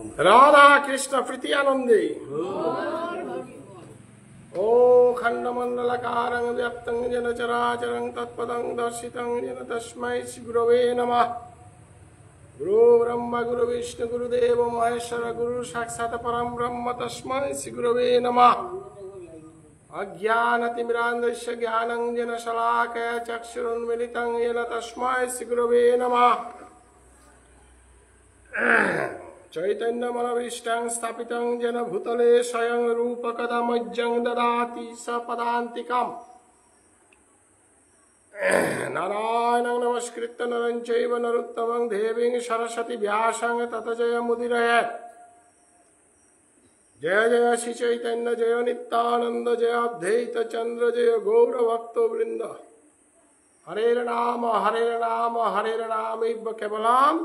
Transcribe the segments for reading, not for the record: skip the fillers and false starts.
राधा कृष्ण प्रीति आनंदे ओ खंडमंडलकारं व्याप्तं येन चराचरं तत्पदं दर्शितं येन तस्मै श्री गुरवे नमः। गुरु ब्रह्मा गुरु विष्णु गुरुदेव महेश्वर गुरु साक्षात् परं ब्रह्म तस्मै श्री गुरवे नमः। अज्ञानतिमिरान्धस्य ज्ञानञ्जन शलाकया चक्षुरुन्मीलितं येन तस्मै श्री गुरवे नमः। चैतन्यमनभीष्टं स्थापितं येन भूतले स्वयं रूपकदा मह्यं ददाति स पदान्तिकम्। नारायणं नमस्कृत्य नरं चैव नरोत्तमं देवीं सरस्वती व्यासं ततो जयमुदीरयेत्। जय जय श्री चैतन्य जय नित्यानंद जय अद्वैत चंद्र जय गौर भक्तवृंद। हरे राम हरे केवलम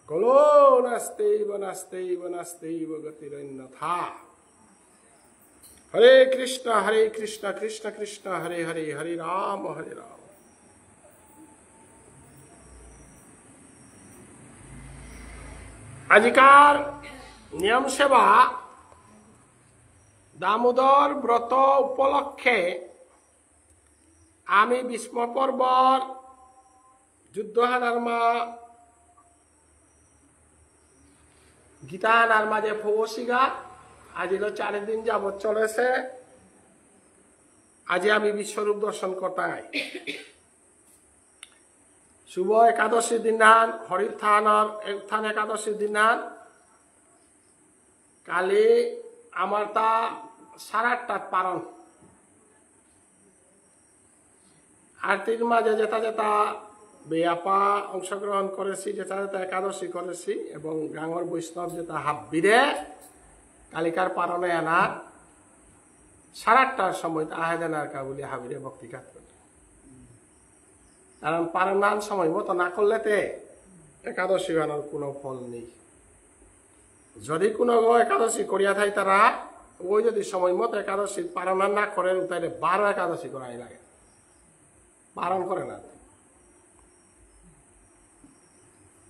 कलो नस्तैव नस्तैव नस्तैव गतिरन्यथा। हरे कृष्ण कृष्ण कृष्ण हरे हरे हरे राम हरे राम। आजिकार नियम सेवा दामोदर व्रत उपलक्षे आमी भीष्म पर्वर युद्धहानारमा गीतानार माजे फवसिगा आज 4 दिन যাবত চলেছে। आज आमी विश्वरूप दर्शन करताई शुभ एकादशी दिनान हरित्थानर उत्थान एकादशी दिनान काली आमार ता 8:30 पारण आरतीर माजे जेता जेता बेयापा अंशग्रहण करेছি जेता जेता एकादशी करेছি এবং গাঙর বৈষ্ণব যেটা হাব্বিরে কালিকার পারণে আনার 8:30টার সময় আহেদানার কাবুলি হাবিরে ভক্তিঘাত করে। কারণ পারণান সময় মতো না করলেতে একাদশী আনার কোনো ফল নেই। যদি কোনো একাদশী করিয়া থাই তারা ওই যদি সময় মতো একাদশী পালন না করেন তাহলে 12 একাদশী করাই লাগে, পালন করে না।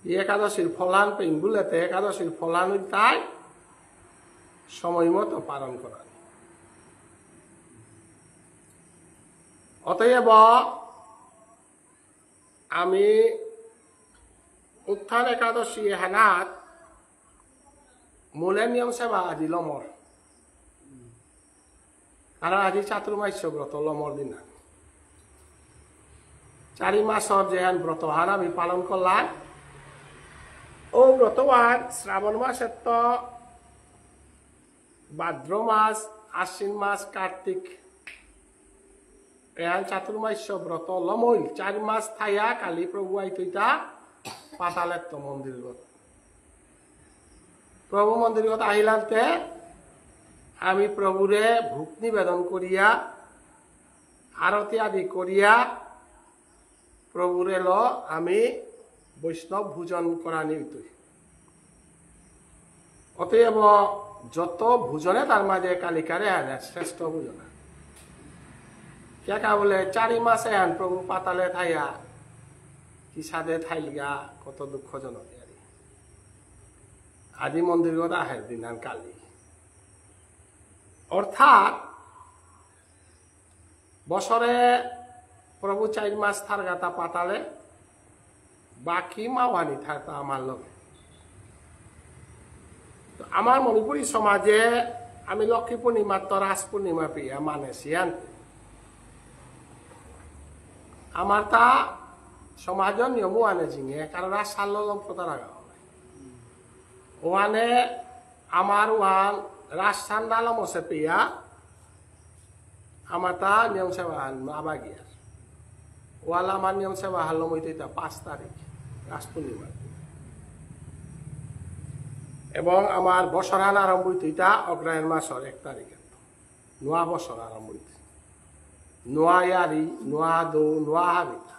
এই একাদশীর ফলান পেন বলেতে একাদশীর ফলান তাই সময় মতো পালন করা। অতএব আমি উত্থান একাদশী হেনাত মূলে নিয়ম সেবা আজি লমর, কারণ আজি চাতুর্মাস্য ব্রত লমর দিন 4 মাসর যেহান ব্রত হান আমি পালন করলাম। ও ব্রতবান শ্রাবণ মাসের তো ভাদ্র মাস আশ্বিন মাস কার্তিক এহান চাতুর্মাস্য ব্রত লমইল 4 মাস থাইয়া কালী প্রভু আইতইতা পাতালের তো মন্দির প্রভু মন্দির কথা আহিলাতে আমি প্রভুরে ভোগ নিবেদন করিয়া আরতি আদি করিয়া প্রভুরে ল আমি বৈষ্ণব ভোজন করা নিয়ত। অতএব যত ভোজনে তার মাঝে কালিকারে আনে শ্রেষ্ঠ ভোজন কে বলে 4 মাসে আন প্রভু পাতালে থাইয়া কি সাদে থাইলিয়া কত দুঃখজনক। আজি মন্দির কথা আহের দিন কালি অর্থাৎ বছরে প্রভু 4 মাস থার গাতা পাতালে বাকি মাওয়ানি থাকতা আমার লগে। তো আমার মণিপুরী সমাজে আমি লক্ষ্মী পূর্ণিমা তো রাস পূর্ণিমা পেয়ে মানেছি আনতে আমার তা সমাজের নিয়মও আনে জিঙে কারণ রাস সাল্লম প্রতার আগা ওয়ানে আমার ওয়ান রাজস্থান ডালম আছে পেয়া আমার তা নিয়ম সেবা আবা গিয়ার ওয়াল আমার নিয়ম সেবা হালম হইতে 5 তারিখ রাস পূর্ণিমা এবং আমার বছরান আরম্ভ হইতে অগ্রহায়ণ মাসের 1 তারিখে নোয়া বছর আরম্ভ হইতে নোয়া ইয়ারি নোয়া দৌ নোয়া হাবিতা।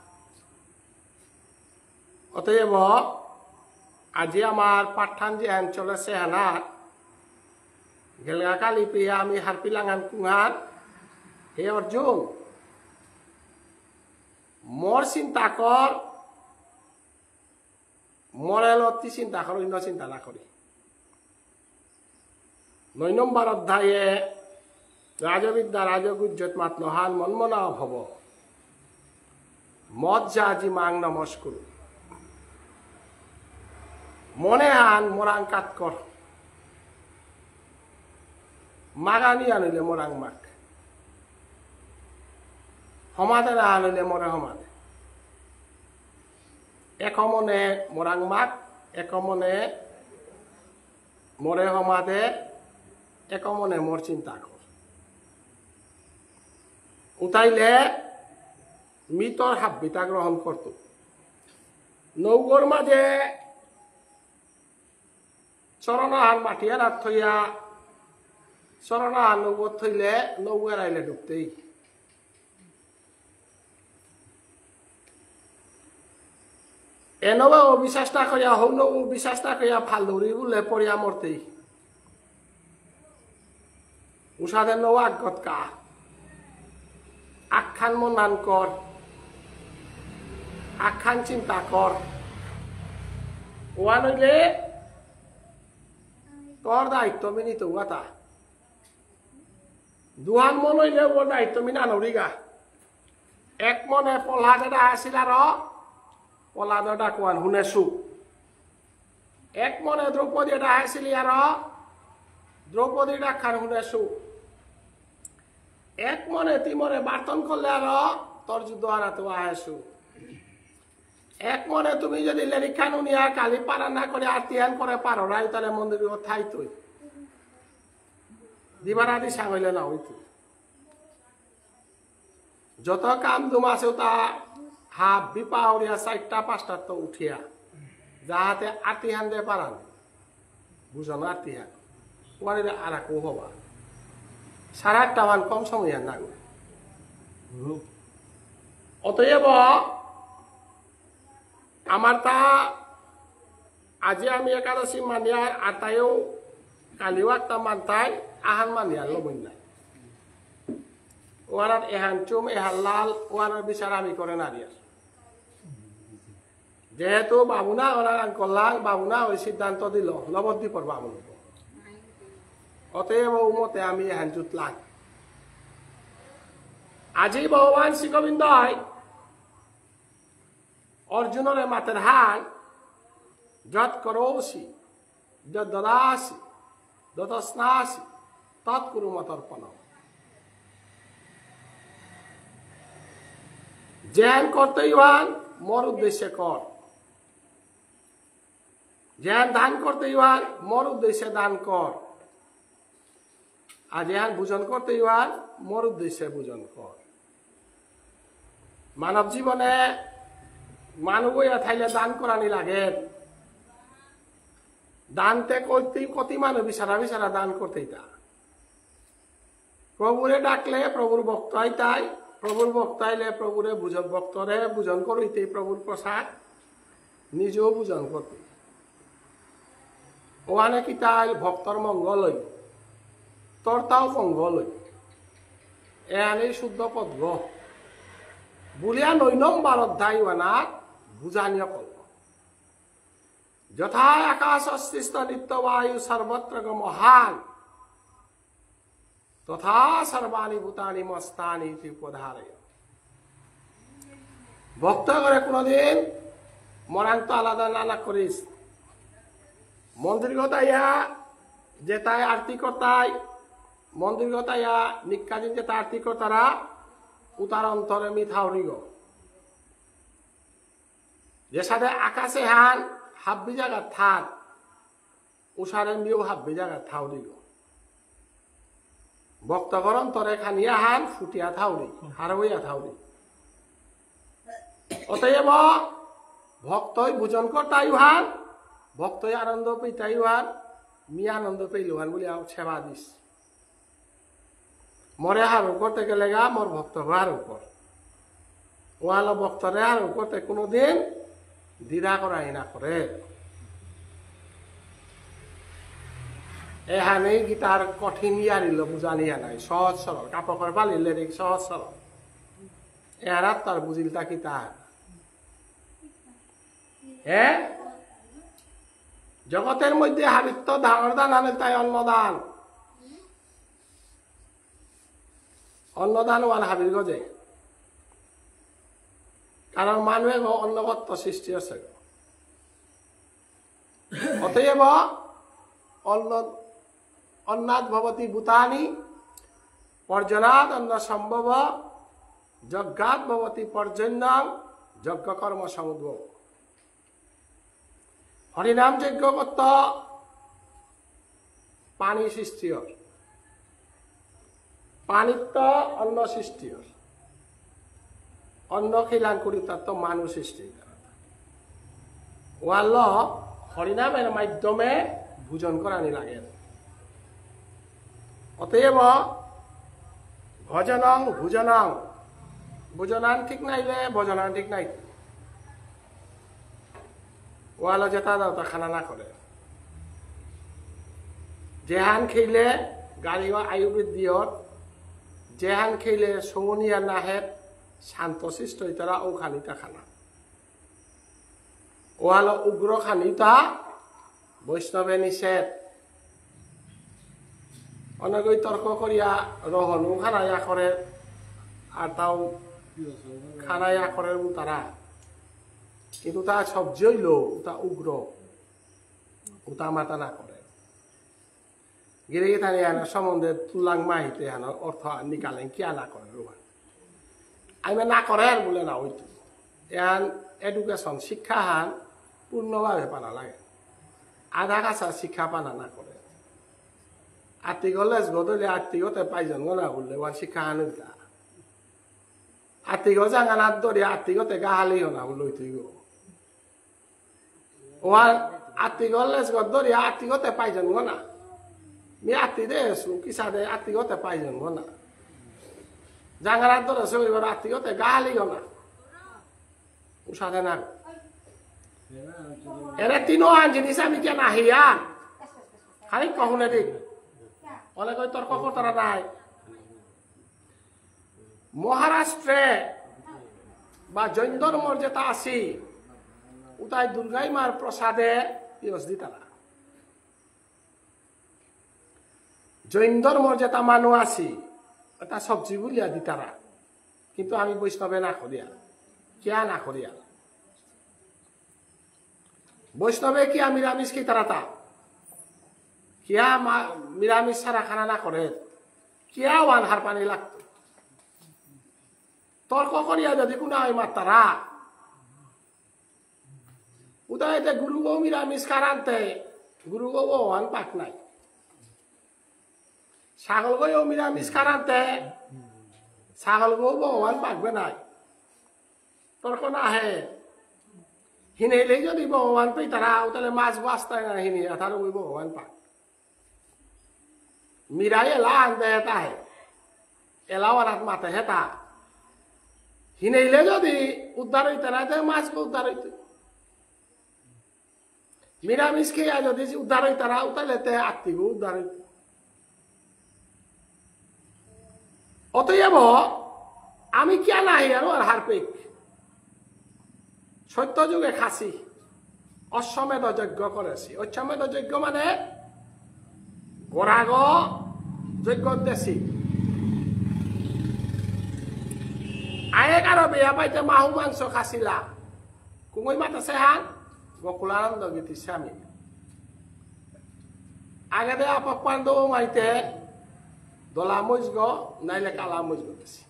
অতএব আজি আমার পাঠান যে হেন চলেছে হেনার গেলগা কালি পেয়ে আমি হারপিলাঙান কুঙার হে অর্জুন মোর চিন্তা কর মরেল অতি চিন্তা কর অন্য চিন্তা না করি 9 নম্বর অধ্যায়ে রাজবিদ্যা রাজগুজ্জত মাতনহান মনমনা ভব মদ জাজি মাং নমস্কুর মনে হান মোরাং কাতকর মাগানি আনিলে মোরাং মাক সমাদে না আনিলে মরে সমাদে একমনে মোরাং মাক একমনে মরে সমাদে একমনে মোর চিন্তা কর উঠাইলে মৃতর হাব্বিতা গ্রহণ করত নৌগর মাঝে চরণাহান মাটিয়া রাত থইয়া চরণাহান নৌগর থইলে নৌগর আইলে ডুবতেই এনবা অবিশ্বাস না করিয়া হৌন বিশ্বাস না করিয়া ফাল ধরি বলে পড়িয়া মরতেই উষাদের নৌ আগত কা আখ্যান মনান কর আখ্যান চিন্তা কর ওয়া নইলে তোর দায়িত্ব মিনি তো ওয়াতা দুহান মন হইলে ওর দায়িত্ব মিনা নরিগা এক মনে পলাদেটা আসিল আর পলাদটা কোয়ান শুনেছু এক মনে দ্রৌপদী এটা আসিলি আর দ্রৌপদীর আখ্যান শুনেছু এক মনে তিমরে বার্তন করলে আর তোর যুদ্ধ হারাতে আহেছু এক মনে তুমি যদি লেরিখা নুনিয়া কালি পারা না করে আত্মীয়ান করে পারো রাই তাহলে মন্দির ঠাই তুই দিবারাদি সাঙইলে না হইত যত কাম দুম আছে তা হাফ বিপাহরিয়া 4টা 5টা তো উঠিয়া যাহাতে আত্মীয়ান দে পারান বুঝো না আত্মীয়ান ওয়ারে আর কো হবা 8:30 মান কম সময় না অতএব আমার তা আজি আমি একাদশী মানিয়ার আতায়ও কালিও একটা মানতাই আহান মানিয়ার লবণ নাই ওয়ার এহান চুম এহান লাল ওয়ার বিচার আমি করে নারিয়ার যেহেতু বাবুনা ওরা করলাম বাবুনা ওই সিদ্ধান্ত দিল নবদ্বীপর বাবুন অতএব মতে আমি এহান জুতলাম আজি ভগবান শ্রীগোবিন্দ অর্জুনের মাতের হান যত করোসি যত দদাসি যত স্নাসি তৎকুরু মতর্পণ জ্ঞান করতেই হান মোর উদ্দেশ্যে কর জ্ঞান দান করতেই হান মোর উদ্দেশ্যে দান কর আর জ্ঞান ভোজন করতেই হান মোর উদ্দেশ্যে ভোজন কর মানব জীবনে মানব থাইলে দান করানি লাগে দানতে করতেই কতি মানুষ বিছানা বিছানা দান করতেই তা প্রভুরে ডাকলে প্রভুর ভক্ত আইতাই প্রভুর ভক্ত আইলে প্রভুরে বুঝন ভক্তরে বুঝন করইতে প্রভুর প্রসাদ নিজেও বুঝন করতে ওখানে কি তাই ভক্তর মঙ্গল হই তোর তাও মঙ্গল হই এখানে শুদ্ধ পদ গ বুলিয়া 9 নম্বর অধ্যায় ওনার বুঝানিয়া কল্প যথা আকাশ অস্তিষ্ঠ নিত্য বায়ু সর্বত্র মহান তথা সর্বাণী ভূতানি মস্তানি উপধারয় ভক্ত করে কোনদিন মরাং তো আলাদা নানা করিস মন্দির গতাইয়া যেটাই আরতি করতাই মন্দির গতাইয়া নিকাজিন যেটা আরতি করতারা উতার অন্তরে মিথাউরি গো যে সাথে আকাশে হান হাব্বি জায়গা থাক উষারে মিও হাব্বি জায়গা থাউরি গো ভক্তগর অন্তরে খানিয়া হান ফুটিয়া থাউরি হারবইয়া থাউরি অতএব ভক্তই ভোজন করতাই হান ভক্তই আনন্দ পেতাই হান মি আনন্দ পেইল হান বলে সেবা দিস মরে হার করতে গেলে গা মোর ভক্ত হার উপর ওয়াল ভক্তরে হার করতে কোনোদিন দ্বিধা করাই না করে এহানেই গীতার কঠিন ইয়ারিল বুঝানিয়া নাই সহজ সরল কাপড় পালিলে দেখ সহজ সরল এহারাত তার বুঝিলতা কি তার হ্যাঁ জগতের মধ্যে হাবিত্য ধানের দান আনে তাই অন্নদান অন্নদান ওয়ান হাবির গজে কারণ মানুহে অন্নগত্ব সৃষ্টি আছে অতএব অন্নাদ ভবতি ভূতানি পর্জনাদ অন্ন সম্ভব যজ্ঞাত ভবতি পর্জন্যং যজ্ঞ কর্ম সমুদ্র হরিনাম যজ্ঞ করত পানি সৃষ্টি হয় পানিত্ব অন্ন সৃষ্টি হয় অন্ন খিলান করি তার তো মানুষ সৃষ্টি ওয়াল হরিনামের মাধ্যমে ভোজন করানি লাগে অতএব ভজনং ভোজনং ভোজনান ঠিক নাইলে ভজনান ঠিক নাই ওয়াল যেটা দাও তা খানা না করে যেহান খেলে গাড়ি আয়ুর্বেদ যেহান খেলে সমনিয়া নাহে শান্তশিষ্ট তারা ও খানিতা খানা ওয়াল উগ্র খানিতা বৈষ্ণবে নিষেধ অনেকই তর্ক করিয়া রহনু খানাইয়া করে আর তাও খানাইয়া করে তারা কিন্তু তা সবজি হইল তা উগ্র ওটা মাতা না করে গিরে গিয়ে সম্বন্ধে তুলাং মাহিতে হান অর্থ নিকালেন কি না করে রোহান আমি না করে আর বলে না হইতো এহান এডুকেশন শিক্ষা হান পূর্ণভাবে পানা লাগে আধা কাছা শিক্ষা পানা না করে আর্থিক হলে গদলে আর্থিকতে পাইজন না বললে ওয়ান শিক্ষা হান আর্থিক জাঙানার দরে আর্থিকতে গাহালি না বললে তুই ওয়ান আর্থিক হলে দরে আর্থিকতে পাইজন না মি আত্মি দে কিসা দে আত্মীয়তে পাইজন না জাঙ্গারার দরে শরীর আত্মীয়তে গালিও না উষাদে না এরা তিনও আন জিনিস আমি কেন আহিয়া খালি কখনে দিক অনেক তর্ক করতারা নাই মহারাষ্ট্রে বা জৈন ধর্মর যেটা আছি উতাই দুর্গাই মার প্রসাদে ইয়স দিতারা জৈন ধর্মর যেটা মানুষ আছি এটা সবজি বলিয়া দিতারা কিন্তু আমি বৈষ্ণবে না করিয়া কিয়া না করিয়া বৈষ্ণবে কিয়া নিরামিষ কি তারা তা কিয়া নিরামিষ সারা খানা না করে কিয়া ওয়ান হার পানি লাগত তর্ক করিয়া যদি কোনো আমার তারা উদয় গুরু গো নিরামিষ কারান্তে গুরু গো ওয়ান পাক নাই ছাগল গো নিরামিষ কারান্তে ছাগল গো ওয়ান পাকবে নাই তর্ক না হে হিনেলেই যদি ভগবান পেয়ে তারা তাহলে মাছ বাঁচতায় না হিনে তার ওই ভগবান পাক মিরাই এলা আনতে হেতা হে এলাও আনাত মাতে হেতা হিনেলে যদি উদ্ধার হইতে না তাহলে মাছকে উদ্ধার হইতে নিরামিষ খেয়ে যদি উদ্ধার হইতে তারা তাহলে আত্মীয় উদ্ধার হইতে অতএব আমি কিয়া নাহি আর হারপেক সত্য যুগে খাসি অশ্বমেধ যজ্ঞ করেছি অশ্বমেধ যজ্ঞ মানে গোরাগ যজ্ঞ দেশি আয়েক আরো বেয়া পাইতে মাহু মাংস খাসিলা কুঙই মাতাছে হান গকুলানন্দ গীতি স্বামী আগে দে আপক পান্ড মাইতে দলা মজগ নাইলে কালা মজগ দেশি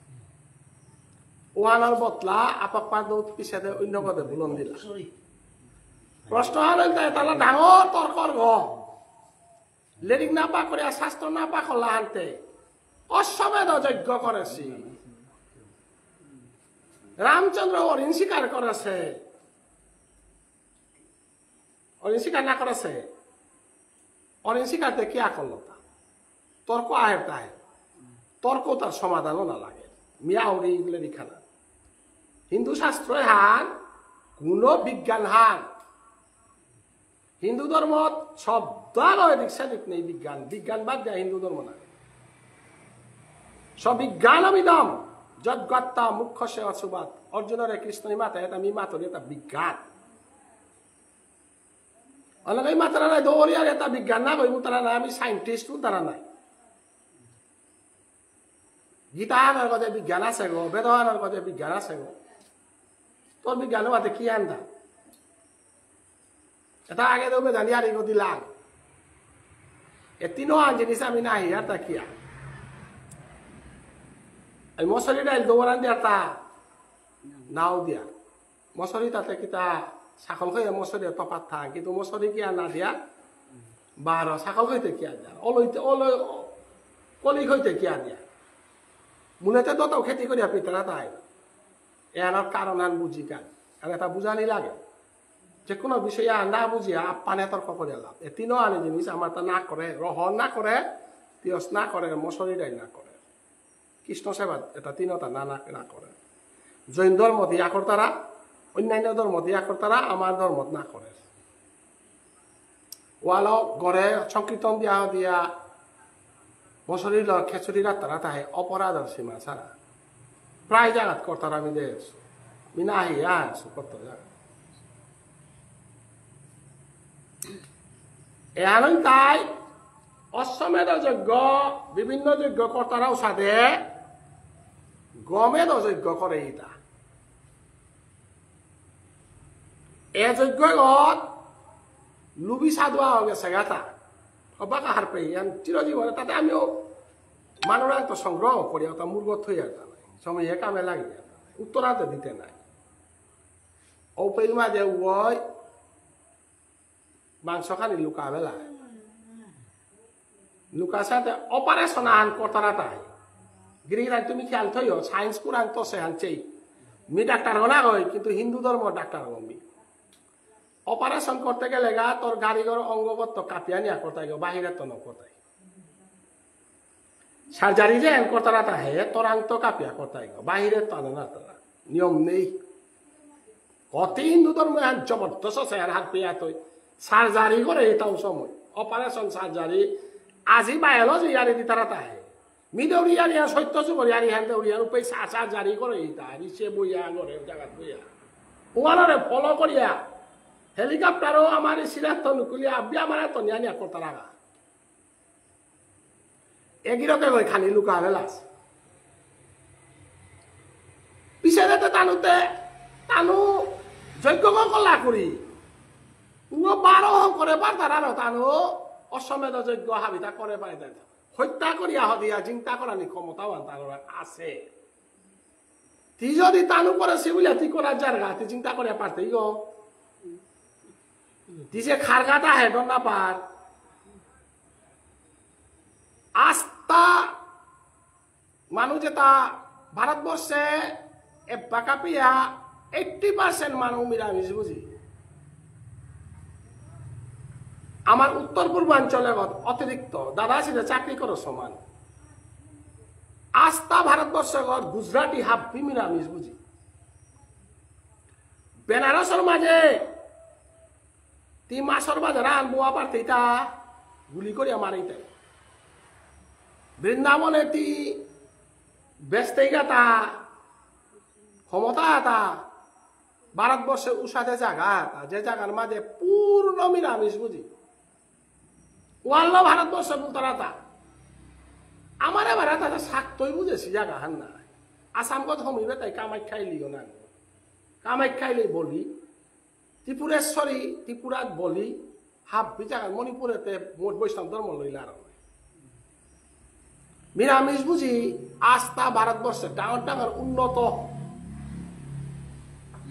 ওয়ানার বতলা আপাক পান্ড পিছাতে অন্য পদে বুলন দিলা প্রশ্ন হল তাহলে ডাঙর তর্কর ঘ লেরিং না পা করে শাস্ত্র না পা খোলা আনতে অশ্বমেধ যজ্ঞ করেছি রামচন্দ্র অরিণ স্বীকার করেছে অরিণ স্বীকার না করেছে অরিণ স্বীকারতে কি করলো তা তর্ক আহের তাহে তর্ক তার সমাধানও না লাগে মিয়া উড়ি এগুলো লিখানা হিন্দু শাস্ত্র হান কোন বিজ্ঞান হান হিন্দু ধর্ম শব্দালয় দীক্ষা দিক নেই বিজ্ঞান বিজ্ঞান বাদ দেয় হিন্দু ধর্ম না সবিজ্ঞান অমিদম যজ্ঞাত্তা মুখ্য সে অসুবাদ অর্জুনের কৃষ্ণ মাতা এটা মি মাতর এটা বিজ্ঞান অনেক মাতারা নাই দৌড়িয়ার এটা বিজ্ঞান না কইব তারা নাই আমি সাইন্টিস্ট তারা নাই গীতা আনার কথা বিজ্ঞান আছে গো, বেদ আনার কথা বিজ্ঞান আছে গো। তোর বিজ্ঞান মাতে কি আনতা এটা আগে দেবে জানি আর এগো দিলাম এ তিনও আন জিনিস আমি নাহি আর তা কিয়া এই মশারি ডাইল দৌড়ান দিয়া তা নাও দিয়া মশারি তাতে কিতা ছাগল খাই মশারি তপাত থাক কিন্তু মশারি কি আর না দিয়া বার ছাগল খাইতে কি আর দিয়া অলইতে কলি খাইতে কি আর দিয়া মূলেতে তো খেতি করিয়া পিতরা তাই এর কারণ আন বুঝি কান আর এটা বুঝানি লাগে যে কোনো বিষয়ে না বুঝিয়া আপ্পানে তর্ক করে লাভ এ তিনও আনি জিনিস আমার তা না করে রহন না করে তিয়স না করে মশারি ডাইল না করে কৃষ্ণ সেবা এটা তিনটা না করে জৈন ধর্ম দিয়া কর্তারা অন্যান্য ধর্ম দিয়া কর্তারা আমার ধর্ম না করে ওয়াল গড়ে সংকীর্তন দিয়া মশারি খেচুরি রাত্তারা তাহে অপরাধের সীমা ছাড়া প্রায় জায়গাত কর্তারা আমি দেখছো মিনা আহিয়া আনছো কত জায়গা এহান তাই অশ্বমেধ যজ্ঞ বিভিন্ন যজ্ঞ কর্তারাও সাধে গমেধ যজ্ঞ করে ইতা এ যজ্ঞত লুবি সাধুয়া হয়ে গেছে গাথা অবাক হার পেয়ে চিরজীবনে তাতে আমিও মানুষ তো সংগ্রহ করি ওটা মূর্গ থই আর নাই সময় কামে লাগে উত্তরাতে দিতে নাই ঔপেল মাঝে ওই মাংস খানি লুকা বেলা লুকা সাথে অপারেশন আন কর্তারা তাই গিরিগিরাই তুমি খেয়াল থইও সায়েন্স কুরাং তো সে আনছেই মি ডাক্তার হনা গই কিন্তু হিন্দু ধর্ম ডাক্তার হমি অপারেশন করতে গেলে গা তোর গাড়িঘর অঙ্গগত কাপিয়া নিয়া করতাই গো বাহিরে তো নকর্তাই সার্জারি যে কর্তারা তাহে তোর আং তো কাপিয়া করতাই গো বাহিরে তো না তারা নিয়ম নেই কত হিন্দু ধর্ম জবরদস্ত আছে আর হাত পেয়া তুই সার্জারি করে এটাও সময় অপারেশন সার্জারি আজি বায়োলজি ইয়ারি দি তারা তাহে মি দৌড়িয়ারি সত্য যুগর ইয়ারি হ্যান দৌড়িয়ার উপে সার্জারি করে এটা সে বইয়া করে জায়গা বইয়া ওয়ারে ফলো করিয়া হেলিকপ্টারও আমার সিরাত নুকুলিয়া আব্বি আমার তো নিয়া করতে লাগা এগিরকে গই খালি লুকা বেলাস পিছে যেতে টানু যজ্ঞ কলা করি ও 12 করে পারতার আর টানু অশ্বমেধ যজ্ঞ হাবিতা করে পাই দেয় হত্যা করিয়া হদিয়া চিন্তা করানি ক্ষমতাবান তার আছে তুই যদি টানু করেছি বলে তুই করার জায়গা তুই চিন্তা করিয়া পারতেই গো দিছে খারগাটা হেডন না পার আস্থা মানুষ যেটা ভারতবর্ষে বাকাপিয়া 80% মানুষ নিরামিষ বুঝি আমার উত্তর পূর্বাঞ্চলে অতিরিক্ত দাদা ছিল চাকরি করো সমান আস্থা ভারতবর্ষে গুজরাটি হাব্বি নিরামিষ বুঝি বেনারসের মাঝে তি মাসর বাজারে আনবো আবার তেইটা গুলি করিয়া মারিতে বৃন্দাবনে তি বেস্তেই গাতা ক্ষমতা আতা ভারতবর্ষে উষাতে জায়গা আতা যে জায়গার মাঝে পূর্ণ নিরামিষ বুঝি ওয়াল্ল ভারতবর্ষে বুলতারাতা আমার এবার এটা শাক্তই বুঝেছি জায়গা হান না আসামগত হমিবে তাই কামাখ্যাইলিও না কামাখ্যাইলি বলি ত্রিপুরেশ্বরী ত্রিপুরাত বলি হাব্বি জায়গা মণিপুরেতে বৈষ্ণব ধর্ম লইলা আর নিরামিষ বুঝি আস্থা ভারতবর্ষে ডাঙর ডাঙর উন্নত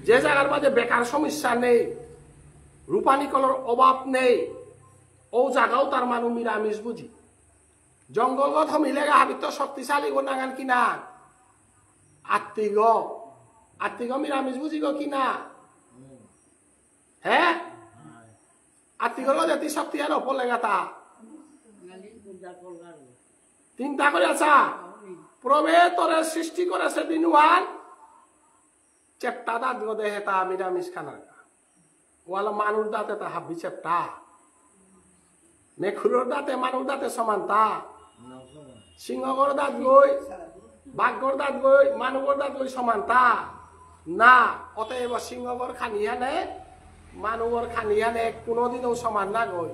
যে জায়গার মাঝে বেকার সমস্যা নেই রূপানী কলর অভাব নেই ও জায়গাও তার মানুষ নিরামিষ বুঝি জঙ্গলগত মিলেগা হাবি তো শক্তিশালী গো নাগান কিনা আত্মিগ নিরামিষ বুঝি গো কিনা হ্যাঁ আত্মিগর জাতি শক্তি আর ওপর লেগাতা চিন্তা করে আছা প্রবে তোরে সৃষ্টি করেছে দিনওয়ান চেপটা দাঁত গো দেহে তা নিরামিষ খানা ওয়ালা মানুষ দাঁতে তা হাবি চেপটা মেখুরের দাঁতে মানুষ দাঁতে সমান তা সিংহগর দাঁত গই বাঘর দাঁত গই মানুষের দাঁত গই সমান তা না অতএব সিংহগর খানিয়ানে মানুষের খানিয়ানে কোনোদিনও সমান না গই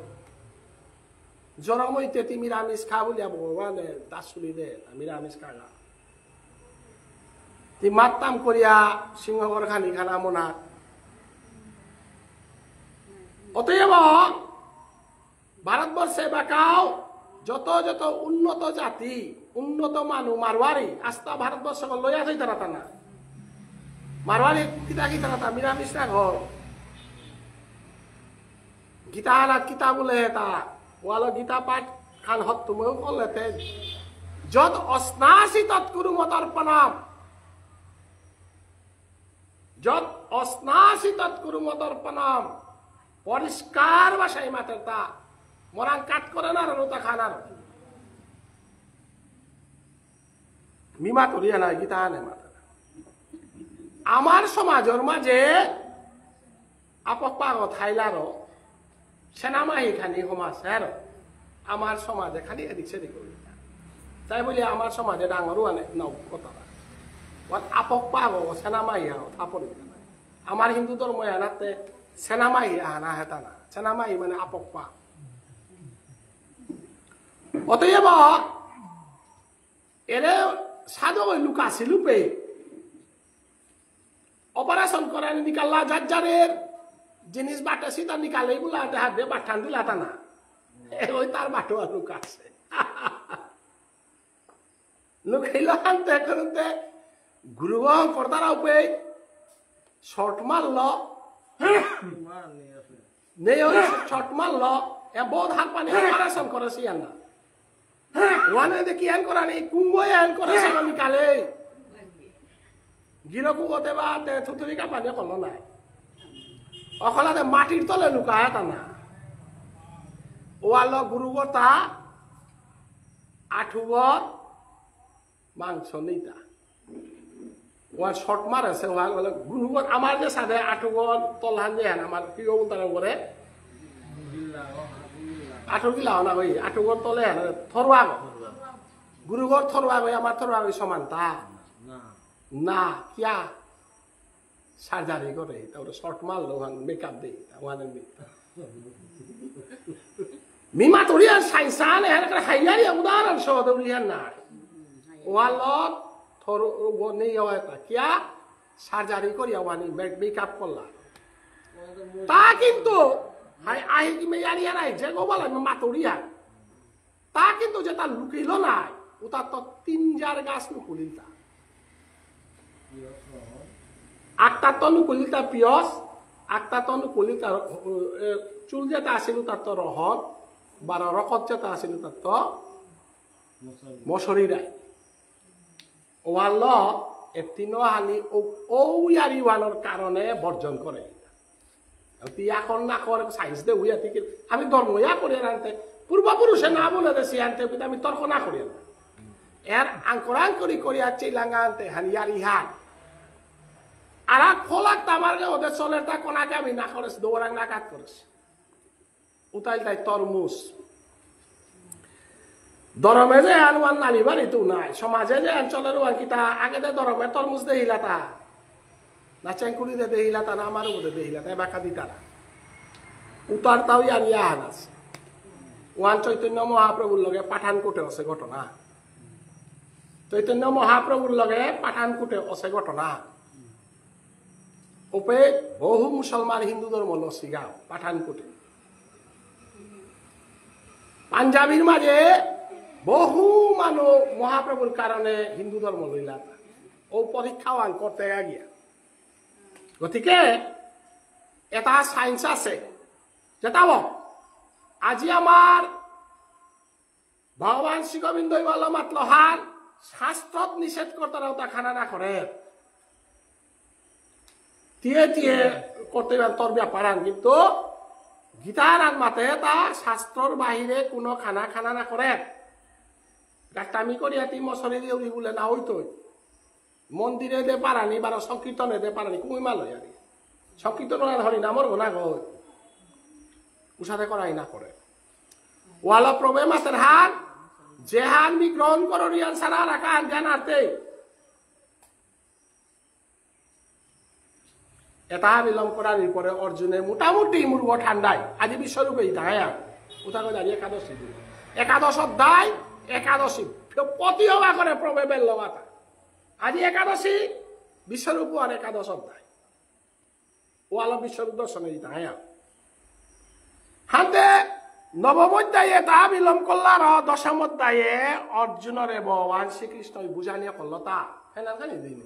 জনমইতে নিরামিষ খা বলিয়া ভগবানে দাসুলি দে নিরামিষ খাগা তি মাত্তাম করিয়া সিংহগর খানি খানা মোনা অতএব ভারতবর্ষে বাকাও যত যত উন্নত জাতি উন্নত মানুষ মারওয়ারি আস্তা ভারতবর্ষ লইয়া যাই তারা না মারওয়ারি কিতা কিতা তা নিরামিষ না ঘর গীতা হালাত কিতা বলে তা ওয়াল গীতা পাঠ খান হত তুমিও করলেতে যত অস্নাসি তৎকুরু মতর্পণম যত অস্নাসি তৎকুরু মতর্পণম পরিষ্কার ভাষায় মাতের তা মরাং কাট করে না রোতা খানার মিমা করিয়া না গীতা আনে মাতা আমার সমাজের মাঝে আপক থাইলার সেনামাহি খানি সমাজ আর আমার সমাজে খালি এদিক সেদিক তাই বলি আমার সমাজে ডাঙরও আনে নাও কথা আপক সেনামাহি থাপড়ি আমার হিন্দু ধর্ম আনাতে সেনামাহি আনা হেতা না সেনামাহি মানে আপক পা অতএব এরে সাধু লুকাছি লুপে অপারেশন করে নিকাল্লা যার জিনিস বাটাছি তার নিকালে গুলা হাত দিয়ে বাঠান দিলা তা না ওই তার বাটো লুকাছে লুকাইল আনতে করতে গুরুগণ পর্দারা উপে শর্ট মারল নেই ওই শর্ট মারল বহুত হাত পানি অপারেশন করেছি না ওয়ানে দেখি এন করা নেই কুম্বই এন করেছে নিকালে গিরকু গতে বা থুতুরি কাপানি করল নাই অকলাতে মাটির তলে লুকায় তা না ওয়াল গুরুগতা আঠুগর মাংস নিতা ওয়াল শর্ট মারেছে ওয়াল বলে গুরুগর আমার যে সাথে আঠুগর তলহান যে হেন আমার কি বলতাম করে আঠুর গিলা না ওই আঠুগর তলে হেন থরুয়া গুরুগর থরুয়া গই আমার থরুয়া গই সমান তা না কিয়া সার্জারি করে তারপরে শর্ট মারলো মেকআপ দিই মিমা তরিয়ান সাইন্সান এখানে হাইয়ারি উদাহরণ সহ দৌড়িয়ান না ওয়ালত থর নেই কিয়া সার্জারি করিয়া ওয়ানি মেকআপ করলা তা কিন্তু হাই আহি কি মেয়ারিয়া নাই যে গোবালা মাতরিয়া তা কিন্তু যে তার লুকিল নাই ও তার তো 3 গাছ নুকুলিল তা আটটা তনু কলিতা পিয়স আটটা তনু কলিতা চুল যেটা আছিল তার তো রহত বারা রকত যেটা আছিল তার তো মশরি রায় ওয়াল এতিন হানি ওয়ারি ওয়ানোর কারণে বর্জন করে এখন না করে সাইন্স দে উইয়া থেকে আমি ধর্ম ইয়া করি আনতে পূর্বপুরুষে না বলে দেছি আনতে আমি তর্ক না করি এর আঙ্করাং করি করিয়া চিলাঙ্গা আনতে হানিয়ারি হান আর ফলাক আমার ওদের চলের তা কোনাকে আমি না করেছি দৌড়াং না কাট করেছি উতাইল তাই তরমুজ দরমে যে আনওয়ান নালি বাড়ি তো নাই সমাজে যে অঞ্চলের ওয়ান কিতা আগে দে দরমে তরমুজ দেহিলা তা না চেঙ্কুড়ি দে দেহিলা তা না আমার ওদের দেহিলা তাই বাঁকা দিতারা উতার তাও ইয়ারিয়া হান আছে ওয়ান চৈতন্য মহাপ্রভুর লগে পাঠানকোটে আছে ঘটনা চৈতন্য মহাপ্রভুর লগে পাঠানকোটে আছে ঘটনা ওপে বহু মুসলমান হিন্দু ধর্ম লসিগাঁও পাঠানকোটে পাঞ্জাবির মাঝে বহু মানুষ মহাপ্রভুর কারণে হিন্দু ধর্ম লইলা ও পরীক্ষা করতে গিয়া গতিকে এটা সাইন্স আছে যেটা আজি আমার ভগবান শ্রী গোবিন্দ মাতলহার শাস্ত্রত নিষেধ করতে তা খানা না করে তিয়ে তিয়ে করতে তোর ব্যাপার কিন্তু গীতার আন মাতে তা শাস্ত্রর বাহিরে কোনো খানা খানা না করে গাটামি করিয়া তি মশরি দিয়ে উড়ি বলে না হইতো মন্দিরে দে পারানি বা সংকীর্তনে দে পারানি কুমিমা লই আর সংকীর্তন হরি নামর না গই উষাতে করাই না করে ওয়ালা প্রবে মাতের হান যে হান মি গ্রহণ করো রিয়ান সারা রাখা হান জ্ঞান আর্তে এটা বিলম্ব করার পরে অর্জুনে মোটামুটি মূর্ব ঠান্ডায় আজি বিশ্বরূপে ইতায় উঠাকে দাঁড়িয়ে একাদশী একাদশ অধ্যায় একাদশী প্রতি হওয়া করে প্রবে বেল্লবাতা আজি একাদশী বিশ্বরূপ আর একাদশ অধ্যায় ও আলো বিশ্বরূপ দর্শনে দিতে হ্যাঁ হাতে নবম অধ্যায়ে তা বিলম করলার দশম অধ্যায়ে অর্জুনরে ভগবান শ্রীকৃষ্ণ বুঝানিয়ে করল তা হ্যাঁ না জানি দিন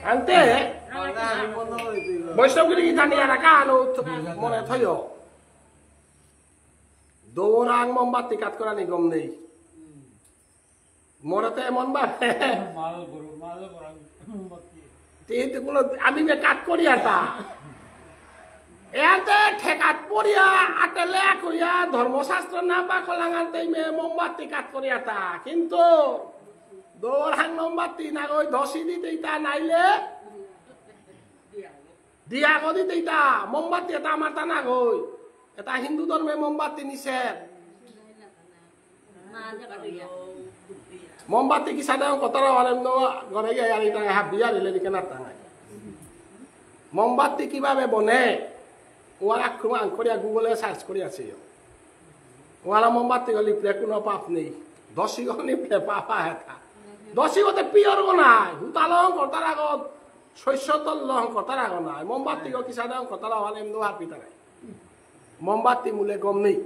Ante বৈষ্ণবগিরি জানিয়ে রাখা আলো মনে থই দৌড়াং মোমবাতি কাজ করা নিগম নেই মনেতে এমন ভাবে আমি কাজ করি আটা এতে ঠেকাত পড়িয়া আটেলে করিয়া ধর্মশাস্ত্র না বা কলাঙাতে মোমবাতি কাজ করি আটা কিন্তু দৌড়াং মোমবাতি না ওই ধসি দিতে তা নাইলে দিয়া গদি দিতা মোমবাতি এটা আমার তা না গই এটা হিন্দু ধর্মে মোমবাতি নিষেধ মোমবাতি কি সাধারণ কথাটা অনেক ঘরে গিয়ে আর এটা হাত দিয়া দিলে দিকে না টাঙায় মোমবাতি কিভাবে বনে ওরা আক্রমণ করিয়া গুগলে সার্চ করিয়াছে ওরা মোমবাতি লিপলে কোনো পাপ নেই দশি লিপলে পাপা হেতা দশি হতে পিওর নাই হুতালং কর্তার আগত শস্য তল্লং কর্তার আগ নাই মোমবাতি কি সাধারণ কথাটা হলে নোহার পিতা নাই মোমবাতি মূলে গম নেই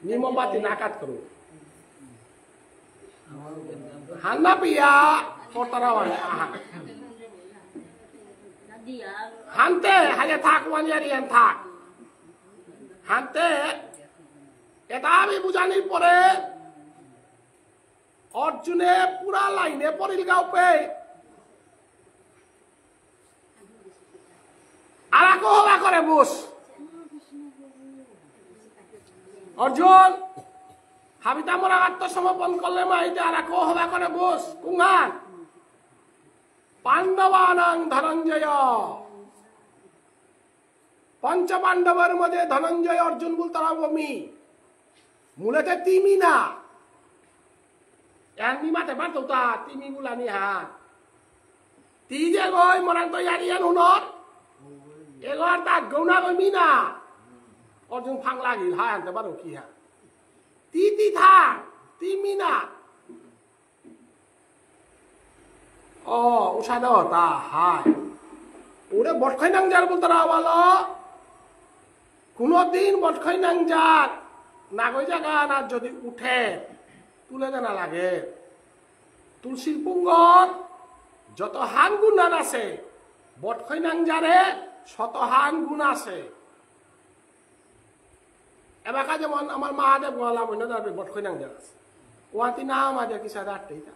নি মোমবাতি না কাট করো হান্না পিয়া কর্তারা হলে আহা হানতে হালে থাক ওয়ানিয়ারিয়ান থাক হানতে এটা আমি বুঝানির পরে অর্জুনে পুরা লাইনে পড়িল গাঁওপে আর হবা করে বস অর্জুন হাবিতা মোরা আত্মসমর্পণ করলে মা এটা আর হবা করে বস কুমার পাণ্ডবানাং ধনঞ্জয় পঞ্চ পাণ্ডবের মধ্যে ধনঞ্জয় অর্জুন বলতে আমি মূলেতে তিমি না এমনি মাঠে পারতো তা তিমি গুলানি হাত তি যে গই মরান তো ইয়ারিয়ান হুনর এগর তা গৌনা গমি না অর্জুন ফাং লাগিল হায় আনতে পারো কি হা তি থা তিমি না ও উষাদ তা হায় ওরে বটখাই নাংজার বলতে বলো কোনদিন বটখাই নাংজার নাগই জায়গা না যদি উঠে তুলে দেনা লাগে তুলসীর পুঙ্গর যত হান গুণান আছে বটখাই নাংজারে শত হান গুণ আছে এবার যেমন আমার মহাদেব গলা বন্য যাবে বটখাই নাংজার আছে ওয়াতি না আমাদের কি সাথে আটটাইটা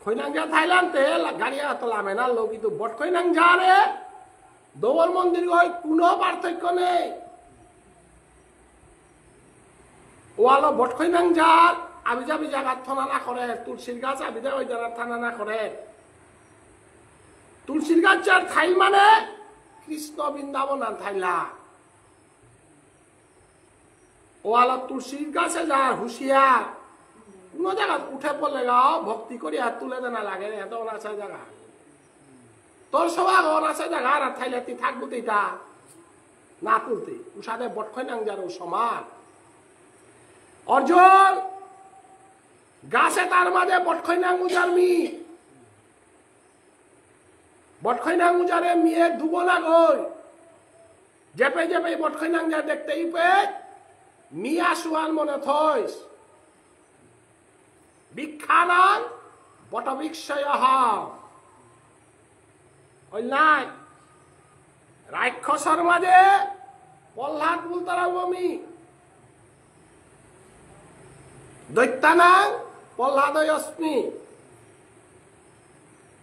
খৈনাংজা থাইল্যান্ডে গাড়িয়া তোলামে না লোক কিন্তু বট খৈনাংজারে দৌল মন্দির কোনো পার্থক্য নেই ওয়ালো বট খৈনাংজার আবি যাবি জায়গা থানা না করে তুলসীর গাছ আবি যা ওই জায়গা থানা না করে তুলসীর গাছ যার ঠাই মানে কৃষ্ণ বৃন্দাবন থাইলা ওয়ালো তুলসীর গাছে যার হুঁশিয়ার কোন জায়গা উঠে পড়লে গাও ভক্তি করি আর তুলে দেনা লাগে এত অনাচার জায়গা তোর সবাই অনাচার জায়গা আর থাইলে তুই থাকবো তুইটা না তুলতে উষাদে বটখই নাংজার সমান অর্জুন গাছে তার মাঝে বটখই নাঙ্গুজার মি বটখই নাঙ্গুজারে মিয়ে দুব না গই জেপে জেপে বটখই নাংজার দেখতেই পে মিয়া সুয়ান মনে থইস বিখ্যানাং বটবৃক্ষয় ওই নাই রাক্ষসর মাঝে প্রহ্লাদ বলতারা আমি দৈত্যানাং প্রহ্লাদ অস্মি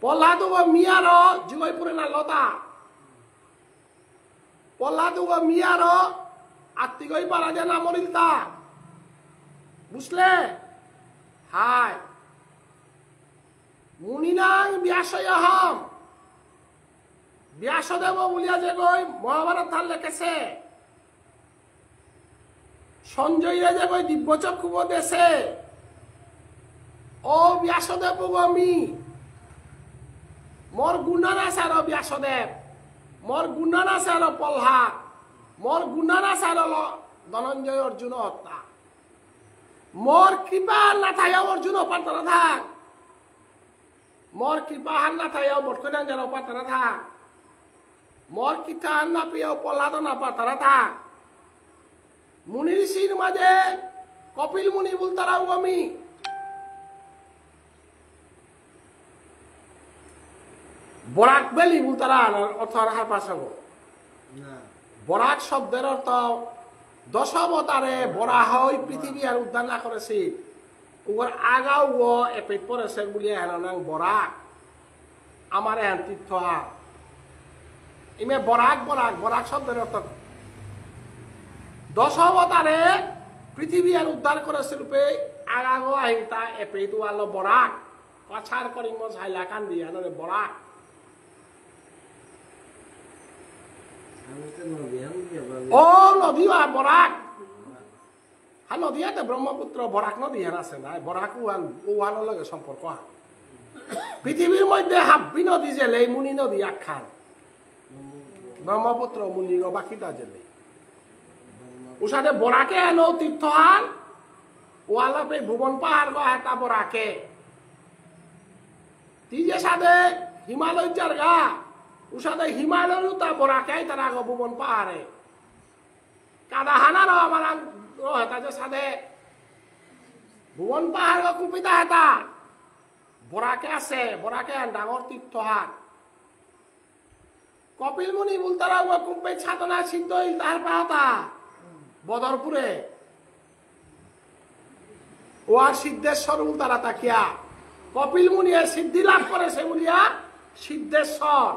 প্রহ্লাদ মিয়ার যুগইপুরে না লতা প্রহ্লাদ মিয়ার আত্মিকই পারা যায় না মরিলতা বুঝলে হাই মুনিনাং ব্যাসয়হম ব্যাসদেব বলিয়া যে গই মহাভারত তার লেখেছে সঞ্জয়রা যে গই দিব্যচক্ষু দেশে ও ব্যাসদেব আমি মোৰ গুণান আছে আৰু ব্যাসদেৱ, মোৰ গুণান আছে আৰু প্ৰহ্লাদ, মোৰ গুণান আছে আৰু ধনঞ্জয় অৰ্জুন হত্যা। মোৰ কৃপা নাথাকে অৰ্জুন অপাত্র থাক, মোৰ কৃপা নাথাকে বটকৈনাঞ্জৰ অপাত্র থাক, মোৰ কৃপা নাপিয়ে প্ৰহ্লাদ নাপাত্র থাক। মুনি ঋষির মাঝে কপিল মুনি বলতারাও আমি বরাক বেলি বলতারা অর্থ রাখার পাশাব। বরাক শব্দের অর্থ দশাবতারে বরাহ পৃথিবী আর উদ্ধার না করেছি ওর আগাও ও এপিট পড়েছে বলে হেন বরাক আমার এহেন তীর্থ ইমে বরাক বরাক বরাক শব্দের অর্থ দশাবতারে পৃথিবী আর উদ্ধার করেছে রূপে আগাগো আহিতা এপিট ওয়ালো বরাক কাছার করিম ছাইলা কান্দি আনরে বরাক ও নদী বরাক হ্যাঁ নদী আছে ব্রহ্মপুত্র বরাক নদী হেন আছে না বরাক ওয়ানোর লগে সম্পর্ক পৃথিবীর মধ্যে হাব্বি নদী জেলে মুনি নদী একখান ব্রহ্মপুত্র মুনি বাকিটা জেলে উসাদে বরাকে এনো তীর্থহান ওয়ালাপে ভুবন পাহাড় এটা বরাকে তিজে সাদে হিমালয় জায়গা উসাদে হিমালয় তা বরাকে তারা ভুবন পাহাড়ে কাদা হানার আমার হেতা যে সাদে ভুবন পাহাড় কুপিতা হেতা বরাকে আছে বরাকে ডাঙর তীর্থহান কপিল মুনি বলতারা কুম্পে ছাতনা সিদ্ধ হইল তাহার পাহতা বদরপুরে ও আর সিদ্ধেশ্বর উল্টারা তাকিয়া কপিল মুনি সিদ্ধি লাভ করেছে বলিয়া সিদ্ধেশ্বর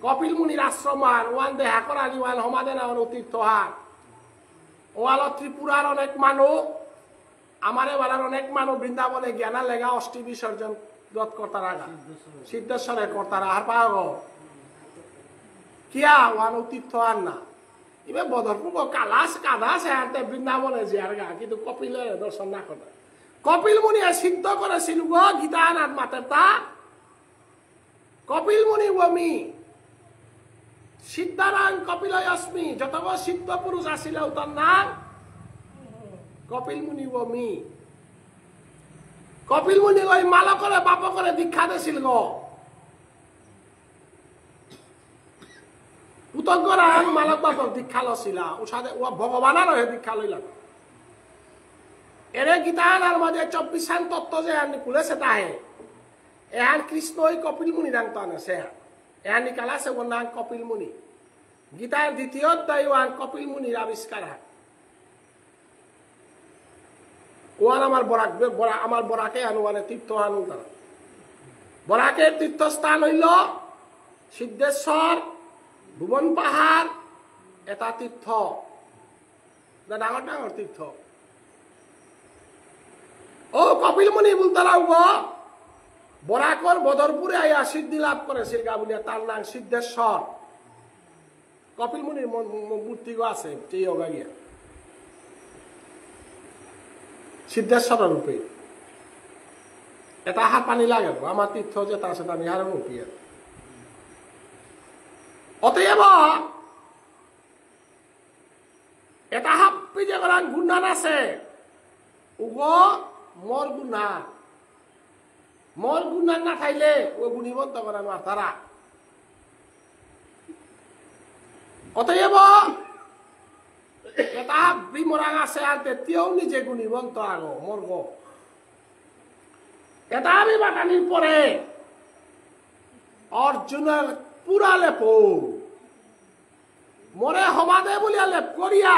কপিল মুনির আশ্রমান ওয়ান দেহা করানি ওয়ান হমাদেনা তীর্থহার ওয়াল ত্রিপুরার অনেক মানুষ আমার এবার অনেক মানুষ বৃন্দাবনে জ্ঞানা লেগা অষ্টি বিসর্জন রথ কর্তারা সিদ্ধেশ্বরের কর্তারা আর পাগ কিয়া ওয়ান তীর্থহার না এবার বদরপুর কালাস কাদাস হ্যাঁ বৃন্দাবনে জিয়ার গা কিন্তু কপিলের দর্শন না করে কপিল মুনি সিদ্ধ করেছিল গো গীতানাথ মাতের তা কপিল মুনি বমি সিদ্ধারাং কপিলয় অস্মি যত সিদ্ধ পুরুষ আসিল তার নাম কপিল মুনি বমি কপিল মুনি ওই মাল করে বাপ করে দীক্ষা দিছিল গো পুতজ্ঞরা মালক বাপক দীক্ষা লছিলা উসাদে ও ভগবানের দীক্ষা লইলা এরে গীতানার মাঝে 24 তত্ত্ব যে খুলেছে তাহে এহান কৃষ্ণ ওই কপিল মুনি নাম তো আনেছে এহান নিকালাছে ওর নাম কপিল মুনি গীতার দ্বিতীয় অধ্যায় ওয়ান কপিল মুনির আবিষ্কার ওয়ান আমার বরাকে আনুয়ানে তীর্থ আনু তারা বরাকের তীর্থস্থান হইল সিদ্ধেশ্বর ভুবন পাহাড় এটা তীর্থ ডাঙর ডাঙর তীর্থ ও কপিল মুনি বলতারাও গো বরাকর বদরপুরে আইয়া সিদ্ধি লাভ করেছিল গা বলিয়া তার নাম সিদ্ধেশ্বর কপিল মুনির মূর্তি গো আছে গিয়া সিদ্ধেশ্বর রূপে এটা হাত পানি লাগে আমার তীর্থ যেটা আছে আমি হারে মুখি অতএব এটা হাপ্পি যে গুণান আছে উগ মোর গুণান না থাইলে ও গুণীবন্ত করানো তারা অতএব এটা বিমরাং আছে আর তেতিয়াও নিজে গুণীবন্ত আগো মর্গ এটা আমি বাটানির পরে অর্জুনের পুরা লেপ মরে হমাদে বলিয়া লেপ করিয়া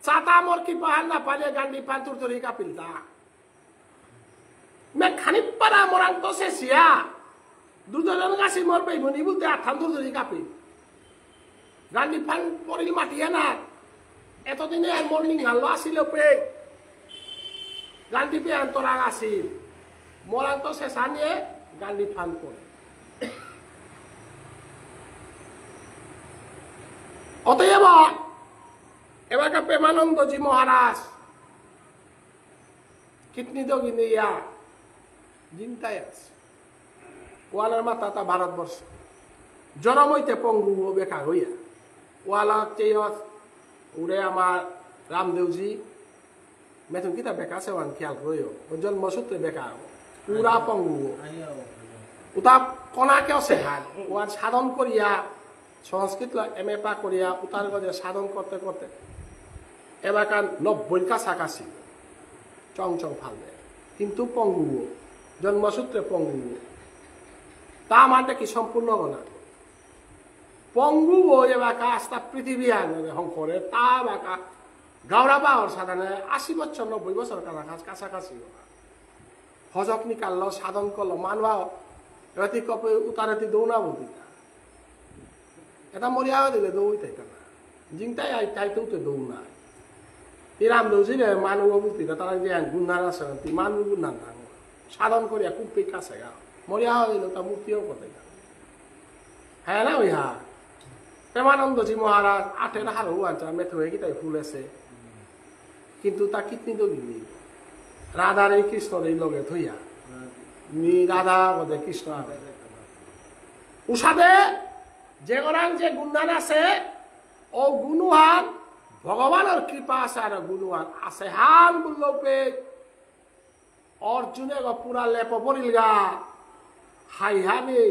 চাতা মর কি পাহাড় না পালে গান্ডি পান্তুর তরি কাপিলতা মে খানিক পারা মরাং তো শেষিয়া দুজন গাছি মর পাইব নি বলতে আঠান তরি কাপিল গান্ডি পান পরিল মাটিয়া না এতদিনে মর্নিং হাল্লো আসিল পে গান্ডি পে আন্তরাগ আসিল মরাং তো শেষা নিয়ে গান্ডি ফান পড়ে অতএব এবার প্রেমানন্দজি মহারাজ কিডনি দগিনিয়া জিংতাই আছে ওয়ালের মাথা তা ভারতবর্ষ জনমইতে পঙ্গু ও বেকা হইয়া ওয়ালা চেয়ত উড়ে আমার রামদেवजी মেথুন কিতা বেকা সেওয়ান খেয়াল করিও ও জন্মসূত্রে বেকা পুরা পঙ্গু উতা কণাকেও সেহান ওয়ার সাধন করিয়া সংস্কৃত এম এ পা করিয়া উতার গজে সাধন করতে করতে এবারকার 90 কাছাকাছি চং চং ফালবে কিন্তু পঙ্গু জন্মসূত্রে পঙ্গু তা মানে কি সম্পূর্ণ না পঙ্গু এবাকা আস্তা পৃথিবী আনে হংকরে তা বাকা গাওড়া বাহর সাধারণে 80 বছর 90 বছর কাছাকাছি হজক নিকাল সাধন করলো মানবা রাতি কপে উতারাতি দৌনা বলতি এটা মরিয়া দিলে দৌড়াই না জিংটাই তাইতেও তো দৌড় না রামদেवजी রে মানুষ বলতি তারা যে গুণার আছে মানুষ গুণার না সাধন করিয়া কুপি কাছে গা মরিয়া দিল তা মূর্তিও করতে হ্যাঁ না ওই হা প্রেমানন্দজি মহারাজ 8 হার হুয়াঞ্চা মেথ হয়ে গিয়ে ফুলেছে কিন্তু তা কিতনি দগিনি রাধার এই কৃষ্ণর এই লগে থইয়া নি রাধা বদে কৃষ্ণ উষাদে যে গরাং যে গুণান আছে ও গুণহান ভগবানের কৃপা আছে আর গুণহান আছে হান বুল্লপে অর্জুনে পুরা লেপ পড়িল গা হাই হানি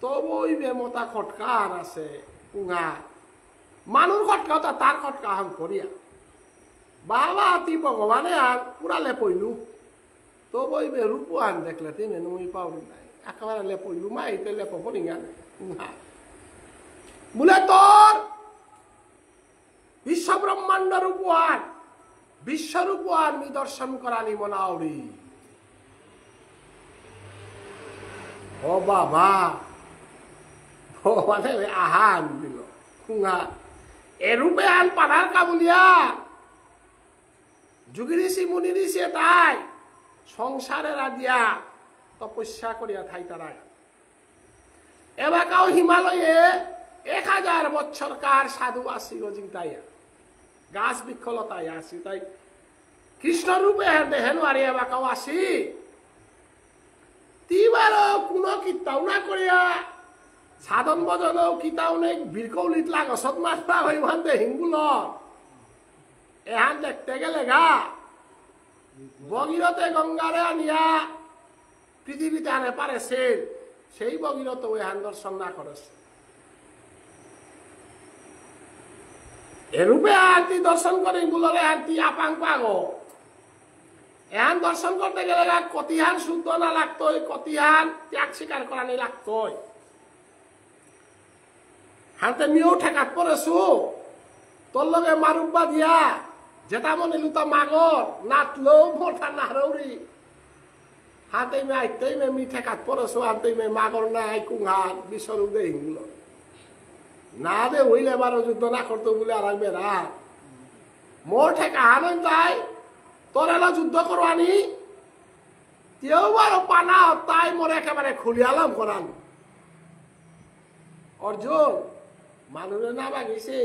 তবই বেমতা খটকার আছে পুঙা মানুষ খটকাও তার খটকা হাম করিয়া বাবা তি ভগবানে আর পুরা লেপইলু তবই বে রূপান দেখলে তিনি নুই পাউরি নাই একেবারে লেপইলু মাইতে লেপ পড়িঙা পুঙা বলে তোর বিশ্ব ব্রহ্মাণ্ডর উপহার বিশ্বর উপহার নিদর্শন করানি মনাউরি ও বাবা ভগবানে আহান দিল খুঙা এরূপে আন পানার কাবুলিয়া যুগি ঋষি মুনি ঋষি তাই সংসারে রাজিয়া তপস্যা করিয়া থাই তারা এবাকাও হিমালয়ে 1000 বছরকার সাধু আসি জিংতাইয়া গাছ বৃক্ষলতায় আসি তাই কৃষ্ণ রূপে দেহেন আর এবাকাও আসি তিবার কোনো কিতাও না করিয়া সাধন বজন কিতাও নেই বীরকৌলিত লাগসত মাত্রা হইবান দে হিঙ্গুল এহান দেখতে গেলে গা বগিরতে গঙ্গারে আনিয়া পৃথিবীতে আনে পারেছে সেই বগিরত এহান দর্শন না করেছে এরূপে আনতি দর্শন করে গুলরে আনতি আপাং পাগো এহান দর্শন করতে গেলে কতিহান শুদ্ধ না লাগতোই কতিহান ত্যাগ স্বীকার করানি লাগতোই হাতে মিও ঠেকাত পড়েছু তোর লগে মারুব্বা দিয়া যেটা মনে লুতা মাগর নাতলো মোটা নারৌরি হাতে মে আইতেই মে মি ঠেকাত পড়েছু হাতে মে মাগর নাই কুঙান বিশ্বরূপ দে হিংগুলো না দে হইলে বারো যুদ্ধ না করতো বলে আর রাখবে না মোর ঠেকা হানন তাই তোর এলা যুদ্ধ করবানি কেউ বারো পানা তাই মোর একেবারে খুলিয়ালাম করান অর্জুন মানুষের না বাগিছে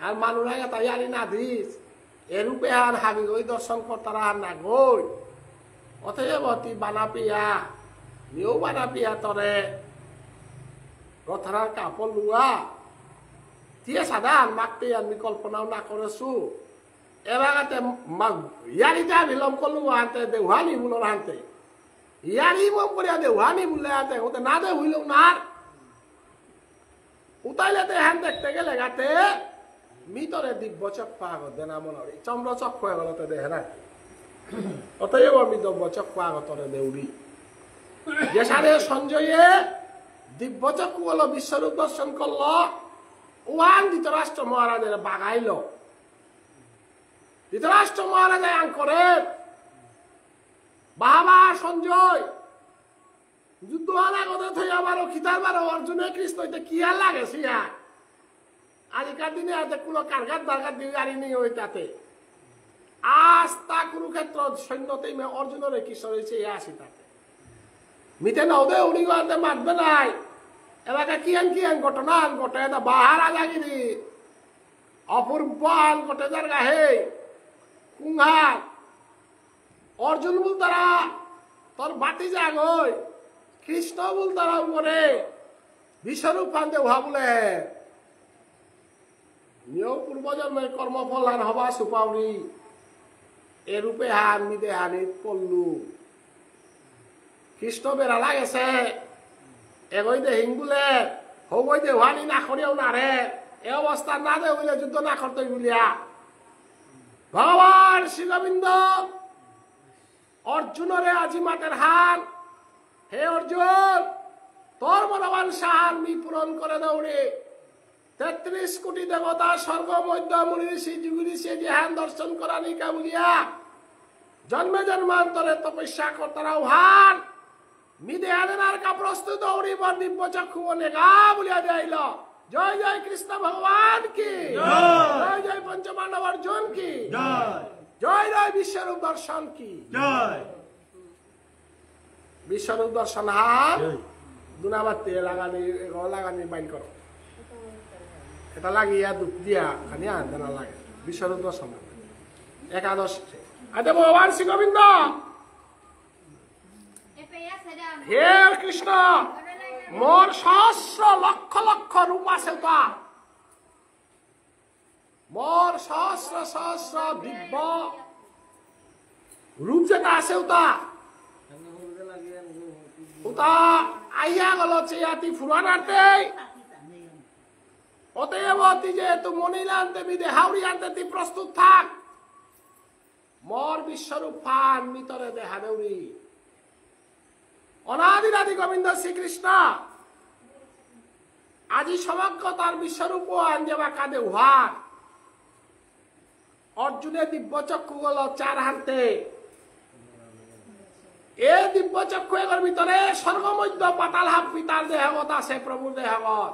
আর মানুষ আগে তাই আনি না দিস এরূপে আর হাবি ওই দর্শন করতারা আর না গই অতএব অতি বানা পিয়া নিও বানা পিয়া তরে রথরার কাপড় লুয়া দিয়ে সাধারণ মাকতে আমি কল্পনাও না করেছু এবারে ইয়ারিতে বিলম্ব করলু হাতে দেওহানি বুলোর হাতে ইয়ারি মম করিয়া দেওহানি বুলে হাতে ওতে না দে হইল না উতাইলেতে হ্যান দেখতে গেলে গাতে মিতরে দিব্য চক্ষু আগত দেনা মনে চন্দ্র চক্ষু আগলতে দেখে না অতএব আমি দিব্য চক্ষু আগতরে দেউরি যে সারে সঞ্জয়ে দিব্য চক্ষু হলো বিশ্বরূপ দর্শন করল ওয়ান ধৃতরাষ্ট্র মহারাজের বাগাইল ধৃতরাষ্ট্র মহারাজ আং করে বাবা সঞ্জয় যুদ্ধ আগতে থই আবারও খিতার বারো অর্জুনে কৃষ্ণ কি আর লাগে সিয়া আজিকার দিনে হাতে কোনো কারগার দারগার দিয়ে গাড়ি নেই ওই তাতে আজ তা কুরুক্ষেত্র সৈন্যতেই অর্জুনের কৃষ্ণ রয়েছে এ আসি তাতে মিটে না ওদের উড়ি গাতে মারবে নাই এলাকা কিয়ান ঘটনা ঘটে বাহার আগাগিরি অপূর্ব ঘটে যার গাহে কুঙ্ঘার অর্জুন বল তারা তোর বাতি জাগই কৃষ্ণ বল তারা উপরে বিশ্বরূপ ফান্দে উহা বলে নিয় পূর্বজন্মের কর্মফল আর হবা সুপাউরি এ রূপে হান মিদে হানিত পল্লু কৃষ্ণ বেড়ালা গেছে এগই দে হিংগুলে হবই দে হানি না করিও না রে এ অবস্থা না দে হইলে যুদ্ধ না করতে বলিয়া ভগবান শ্রী গোবিন্দ অর্জুনরে আজি মাতের হান হে অর্জুন তোর মনোবান সাহান মি পূরণ করে দৌড়ে 33 কোটি দেবতা স্বর্গ মধ্য মুনি ঋষি যুগি ঋষি যেহান দর্শন করা নিকা বলিয়া জন্মে জন্মান্তরে তপস্যা করতারাও হান মিদে আনার কা প্রস্তুত দৌড়ি বর দিব্য চক্ষু নেগা বলিয়া যাইল জয় জয় কৃষ্ণ ভগবান কি জয় জয় পঞ্চপাণ্ডব অর্জুন কি জয় জয় বিশ্বরূপ দর্শন কি জয় বিশ্বরূপ দর্শন হান দুনাবাতি লাগানি বাইন করো এটা লাগিয়া দুঃখ দিয়া খানি আনতে না লাগে বিশ্বরূপ দর্শন একাদশ আচ্ছা ভগবান শ্রী গোবিন্দ হে কৃষ্ণ মোর সহস্র লক্ষ লক্ষ রূপ আছে তা মোর সহস্র সহস্র দিব্য রূপ যেটা আছে ওটা আইয়া গেল চেয়াতি ফুরানাতে অতএব অতি যেহেতু মনিলা আনতে বিদে হাউরি আনতে তি প্রস্তুত থাক মোর বিশ্বরূপ ফান মিতরে দেহা দেউরি অনাদিরাদি গোবিন্দ শ্রীকৃষ্ণ আজি সমগ্র তার বিশ্বরূপ আনজেবা কাঁদে উহার অর্জুনের দিব্য চক্ষু গল 4 হাতে এ দিব্য চক্ষু এগর ভিতরে স্বর্গমধ্য পাতাল হাব পিতার দেহগত আছে প্রভুর দেহগত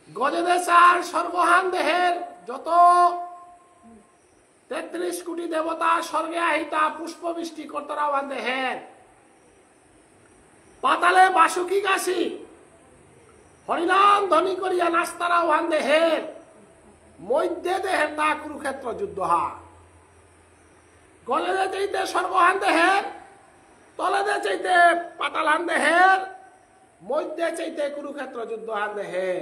গজদেশার স্বর্গহান দেহের যত 33 কোটি দেবতা স্বর্গে আহিতা পুষ্প বৃষ্টি কর্তরাও দেহের পাতালে বাসুকি গাছি হরিনাম ধ্বনি করিয়া নাস্তারাও হান দেহের মধ্যে দেহের তা কুরুক্ষেত্র যুদ্ধ হা গলে চাইতে স্বর্গহান দেহের তলে চাইতে পাতালান দেহের মধ্যে চাইতে কুরুক্ষেত্র যুদ্ধ হান দেহের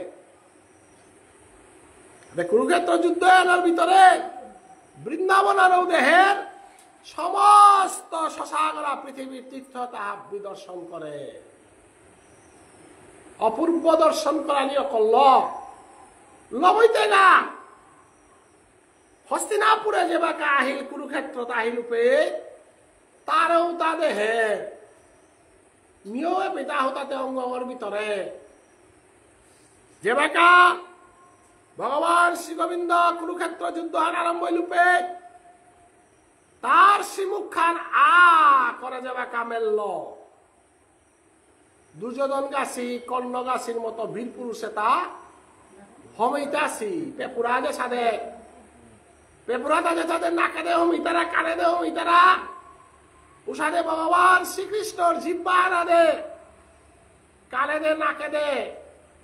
কুরুক্ষেত্র যুদ্ধ এর ভিতরে বৃন্দাবনের দেহের সমস্ত শশাগরা পৃথিবীর তীর্থ তাহা বিদর্শন করে অপূর্ব দর্শন করা নিয়ে করল লবইতে না হস্তিনাপুরে যে বাকা আহিল কুরুক্ষেত্র তাহিল উপে তারও তা দেহে নিয় পিতা হতাতে অঙ্গর ভিতরে যে বাকা ভগবান শ্রী গোবিন্দ কুরুক্ষেত্র যুদ্ধ আরম্ভ লুপে তার শ্রীমুখ খান করে যাবা কামেল্ল দুর্যোধন গাছি কর্ণ গাছির মতো বীর পুরুষে তা হমিতাছি পেপুরা যে সাদে পেপুরা তাদের তাদের নাকে দে হমিতারা কানে দে হমিতারা উষাদে ভগবান শ্রীকৃষ্ণর জিব্বা দে কানে দে নাকে দে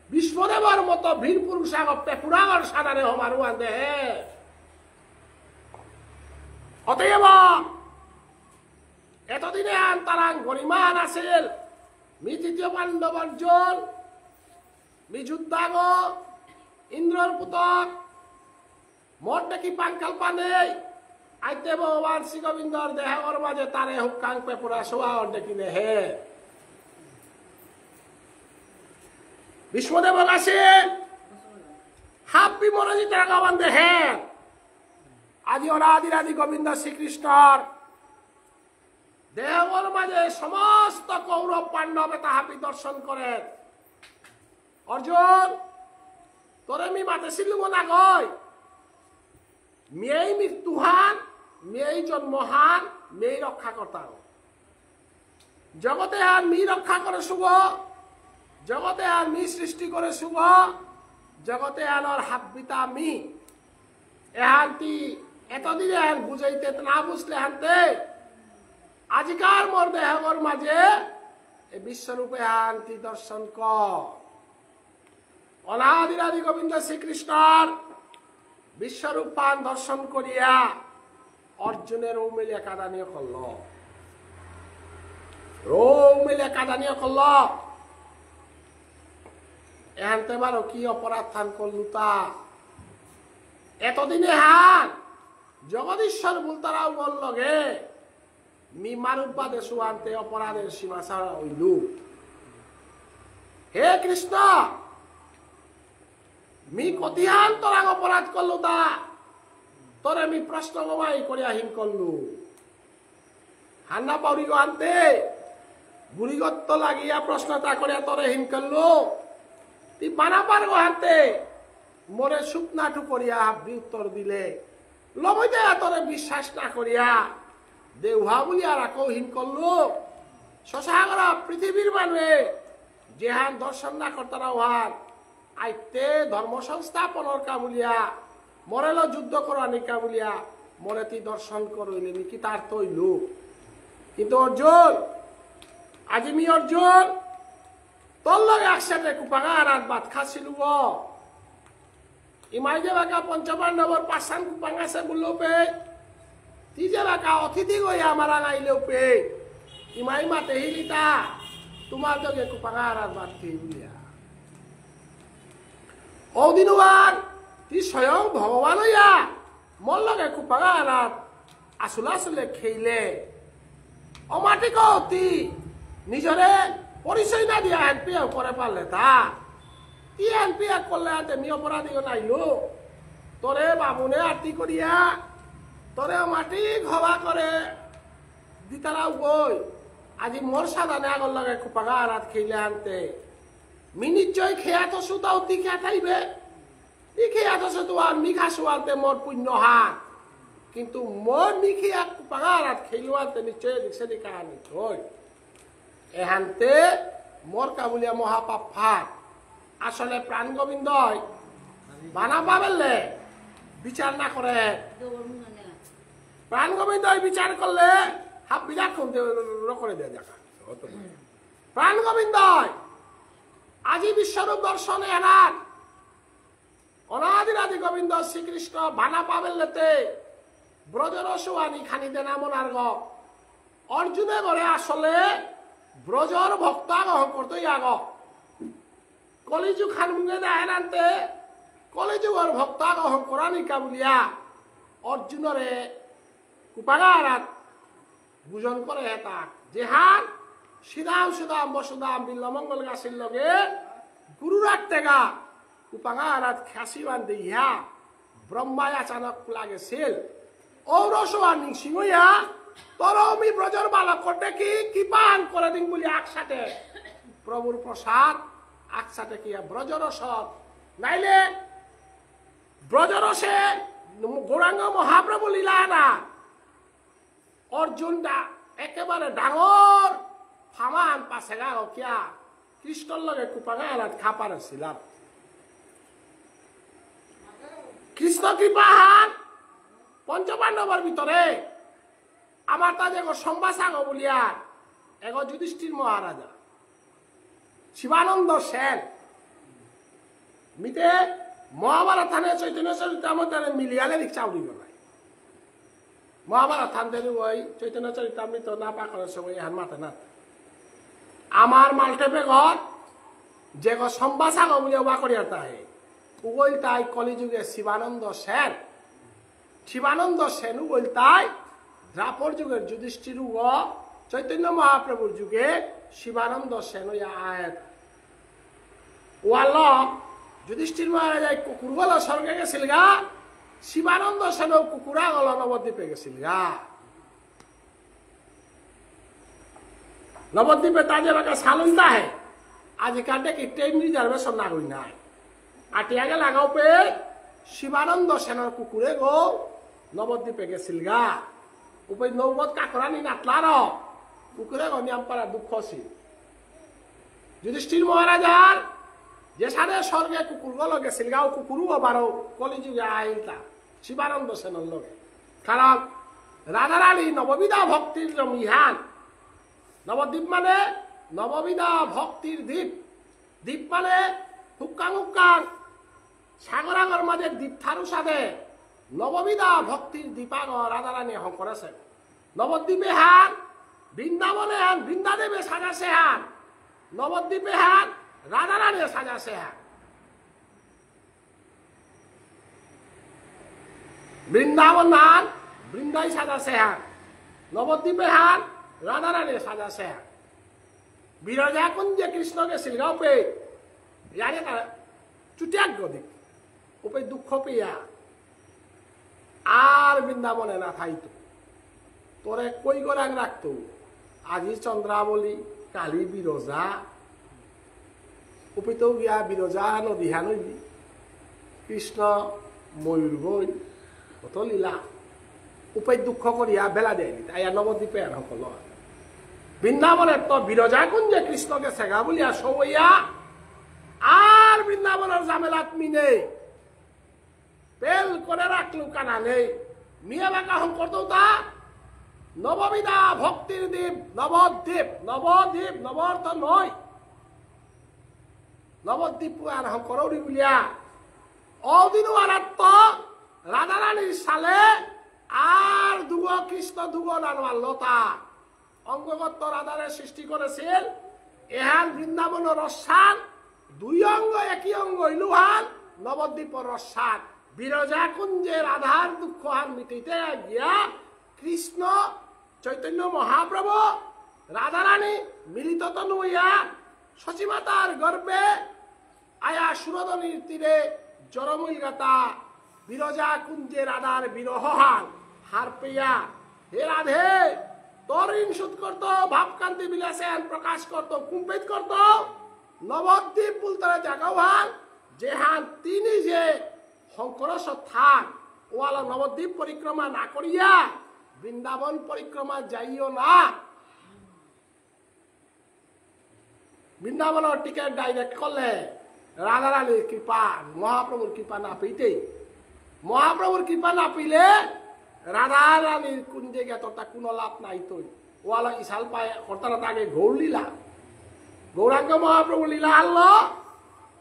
বিশ্বদেবর মতো বীর পুরুষ পেপুরাগর সাদারে হমারু আন্দে অতএব এতদিনে আন্তারাং গরিমান আছিল মি তৃতীয় পাণ্ডব অর্জুন মি যুদ্ধাঙ্গ ইন্দ্রর পুতক মোট দেখি পাঙ্কাল পানে আইতে ভগবান শ্রী গোবিন্দর দেহর মাঝে তারে হুকাং পেপুরা শোয়ার দেখি দেহে বিষ্ণুদেব কাছে হাপ্পি মনোজিত রাগাবান দেহে আজি অনাদিরাদি গোবিন্দ শ্রীকৃষ্ণর দেহর মাঝে সমস্ত কৌরব পাণ্ডবে তাহাপি দর্শন করে অর্জুন তোরে মি মাতে ছিলুম না গয় মেয়েই মৃত্যুহান মেয়েই জন্মহান মেয়েই রক্ষা করতাম জগতে আর মি রক্ষা করে শুভ জগতে আর মি সৃষ্টি করে শুভ জগতে আনর হাব্বিতা মি এহান্তি এতদিনে আর বুঝাইতে না বুঝলে হানতে আজিকার মোর দেহর মাঝে বিশ্বরূপে হান্তি দর্শন কর অনাদিরাদি গোবিন্দ শ্রীকৃষ্ণর বিশ্বরূপ পান দর্শন করিয়া অর্জুনের ও মিলে কাদানিও করল রৌ মিলে কাদানিও করল এহানতে বারো কি অপরাধ থান করলু তা এতদিনে হান জগদীশ্বর বুলতারাও বলল গে মি মারুবাদে সুয়ান্তে অপরাধের সীমা ছাড়া হইলু হে কৃষ্ণ মি কতিহান তোরাং অপরাধ করলু তা তোরে মি প্রশ্ন গমাই করিয়া হিম করলু হান্না পাউরি গো আনতে বুড়িগত্ত লাগিয়া প্রশ্নটা করিয়া তোরে হিম করলু তুই বানাবার গো হানতে মোরে শুকনাটু করিয়া হাবি উত্তর দিলে লবইতে তোরে বিশ্বাস না করিয়া দেউহা বলিয়া রাখো হিম করলু শশাগর পৃথিবীর মানুষে যেহান দর্শন না করতারা ওহান আইতে ধর্ম সংস্থাপনের কামুলিয়া মরেল যুদ্ধ করানি কামুলিয়া মরে তুই দর্শন করইলে কি তার তৈলু কিন্তু অর্জুন আজি মি অর্জুন তোর লগে একসাথে কুপাঙা রাত ভাত খাচ্ছিল গো ইমাই যে বাকা পঞ্চপাণ্ডবর পাঁচান কুপাং আছে বললেও পে তুই যে বাকা অতিথি গই আমার আইলেও পে ইমাই মাতে হিলিতা তোমার লগে কুপাঙা রাত ভাত খেয়ে বলিয়া অদিনবান তুই স্বয়ং ভগবান হইয়া মোর লগে কুপাঙা রাত আসলে আসলে খেইলে অমাটিক অতি নিজরে পরিচয় না দিয়া এনপিএ করে পারলে তা কি এনপিএ করলে আনতে মি অপরাধীও নাইলো তোরে বাবুনে আরতি করিয়া তোরে মাটি ঘবা করে দিতারাও গই আজি মোর সাদানে আগর লগে কুপাঙা রাত খেইলে আনতে মি নিশ্চয় খেয়া তো সুতাও তি খেয়া থাইবে ই খেয়া তো তো আর মি খাসু আনতে মোর পুণ্য হাত কিন্তু মোর মিখিয়া কুপাঙা রাত খেইলো আনতে নিশ্চয় দিছে দি কাহানি থই এহানতে মোর কাবুলিয়া মহাপাপ ফাট আসলে প্রাণ গোবিন্দ বানা পাবেলে বিচার না করে প্রাণ গোবিন্দ বিচার করলে হাফ বিরাট করে দেয় দেখা প্রাণ গোবিন্দ আজি বিশ্বরূপ দর্শনে এনার অনাদিরাদি গোবিন্দ শ্রীকৃষ্ণ বানা পাবেলেতে ব্রজরসুয়ানি খানি দেনা মনার গ অর্জুনে করে আসলে ব্রজর ভক্ত আগহন করতেই আগ কলিযুগ খানমুগে দেয় নানতে কলিযুগর ভক্ত আগহন করানিকা বলিয়া অর্জুনরে কুপাগারাত বুঝন করে তাক যেহান সিদাম সুদাম বসুদাম বিল্লমঙ্গল গাছের লগে গুরু রাখতে গা কুপাগারাত খাসি বান্ধে ইহা ব্রহ্মায় আচানক লাগেছিল ঔরসোয়ানি সিংহইয়া তরমি ব্রজর বালক করতে কি পান করে দিন বলি একসাথে প্রভুর প্রসাদ একসাথে কি ব্রজরস নাইলে ব্রজরসে গৌরাঙ্গ মহাপ্রভু লীলা না অর্জুনটা একেবারে ডাঙর ফামান পাশে গা কিয়া কৃষ্ণর লগে কুপাঙা রাত খাপারে ছিলাম কৃষ্ণ কৃপাহান পঞ্চপাণ্ডবর ভিতরে আমার তা দেখো সম্বাসাগ বলিয়া এগ যুধিষ্ঠির মহারাজা শিবানন্দ সেন মিতে মহাভারত থানে চৈতন্য চরিতামৃত মিলিয়ালে রিক্সা উড়িব নাই মহাভারত থান দেন ওই চৈতন্য চরিতামৃত না পাকড়ের সময় এহান মাথা না আমার মাল্টেপে ঘর যে গো সম্বাসাগ বলিয়া বা করিয়া তাহে উগল তাই কলিযুগে শিবানন্দ সেন উগল তাই দ্রাপর যুগের যুধিষ্ঠির চৈতন্য মহাপ্রভুর যুগে শিবানন্দ সেন আয়াত ওয়াল যুধিষ্ঠির মহারাজ কুকুর গল স্বর্গে গেছিল গা শিবানন্দ সেন কুকুরা গল নবদ্বীপে গেছিল গা নবদ্বীপে তাজে বাকা সালুন্দা হে আজকাল দেখি ট্রেন রিজার্ভেশন না হই নাই আটিয়াগে লাগাও পে শিবানন্দ সেনের কুকুরে গো নবদ্বীপে গেছিল গা উপরে নৌবত কাকরানি নাতলার কুকুরে গো নিয়াম পারা দুঃখ ছিল যুধিষ্ঠির মহারাজার যে সাড়ে স্বর্গে কুকুর গল গেছিল গা কুকুরও বারো কলিযুগে আইলতা শিবানন্দ সেনের লগে কারণ রাধারানী নববিধা ভক্তির জমিহান নবদ্বীপ মানে নববিধা ভক্তির দ্বীপ দ্বীপ মানে হুক্কাং হুক্কাং সাগরাগর মাঝে দ্বীপ থারু সাথে নববিধা ভক্তির দীপাগর রাধারানী হং করেছে নবদ্বীপে হান বৃন্দাবনে হান বৃন্দাদেবে সাজাছে হান নবদ্বীপে হান রাধারানী সাজাছে হান বৃন্দাবন হান বৃন্দাই সাজাছে হান নবদ্বীপে হান রাধারানী সাজাছে হান বিরজা কুঞ্জে কৃষ্ণকে শিলগাঁও পে ইয়ারে চুটিয়াক গদিক ওপে দুঃখ পেয়া আর বৃন্দাবনে না থাইতো তোরে কই গরাং রাখতো আজি চন্দ্রাবলী কালি বিরজা ওপেতেও গিয়া বিরজা নদীহা নইলি কৃষ্ণ ময়ূর বই কত লীলা উপে দুঃখ করিয়া বেলা দেয়নি তাই নবদ্বীপে আর সকল বৃন্দাবনের তো বিরজা কুঞ্জে কৃষ্ণকে সেগা বলিয়া সবইয়া আর বৃন্দাবনের জামেলাত মিনে পেল করে রাখলু কানা নেই মিয়া বাঁকা হম করতো তা নববিধা ভক্তির দ্বীপ নবদ্বীপ নবদ্বীপ নবর্ত নয় নবদ্বীপ আর হম করৌরি বলিয়া অদিন আরাত্ম রাধারানীর সালে আর দুগ কৃষ্ণ দুগ নানোয়ার লতা অঙ্গগত রাধারে সৃষ্টি করেছিল এহান বৃন্দাবন রসান দুই অঙ্গ একই অঙ্গ ইলুহান নবদ্বীপ রসান বিরজা কুঞ্জে রাধার দুঃখ হান মিটিতে গিয়া কৃষ্ণ চৈতন্য মহাপ্রভু রাধারানী মিলিত তনু হইয়া সচিমাতার গর্ভে আয়া সুরদনীর তীরে জরমুল গাতা বিরজা কুঞ্জে রাধার বিরহ হান হার পেয়া হে রাধে তোর ঋণ শোধ করতো ভাবকান্তি বিলাসেন প্রকাশ করতো কুম্পিত করতো নবদ্বীপ বুলতারে জাগাও হান যে হান তিনি যে শঙ্করস থাক ওয়ালা নবদ্বীপ পরিক্রমা না করিয়া বৃন্দাবন পরিক্রমা যাইও না বৃন্দাবনের টিকেট ডাইরেক্ট করলে রাধারানীর কৃপা মহাপ্রভুর কৃপা না পেতেই মহাপ্রভুর কৃপা না পেলে রাধারানীর কুঞ্জে গেতটা কোনো লাভ নাই তৈ ওয়ালা ইশাল পায় হরতারা তাকে গৌর লীলা গৌরাঙ্গ মহাপ্রভু লীলা আনলো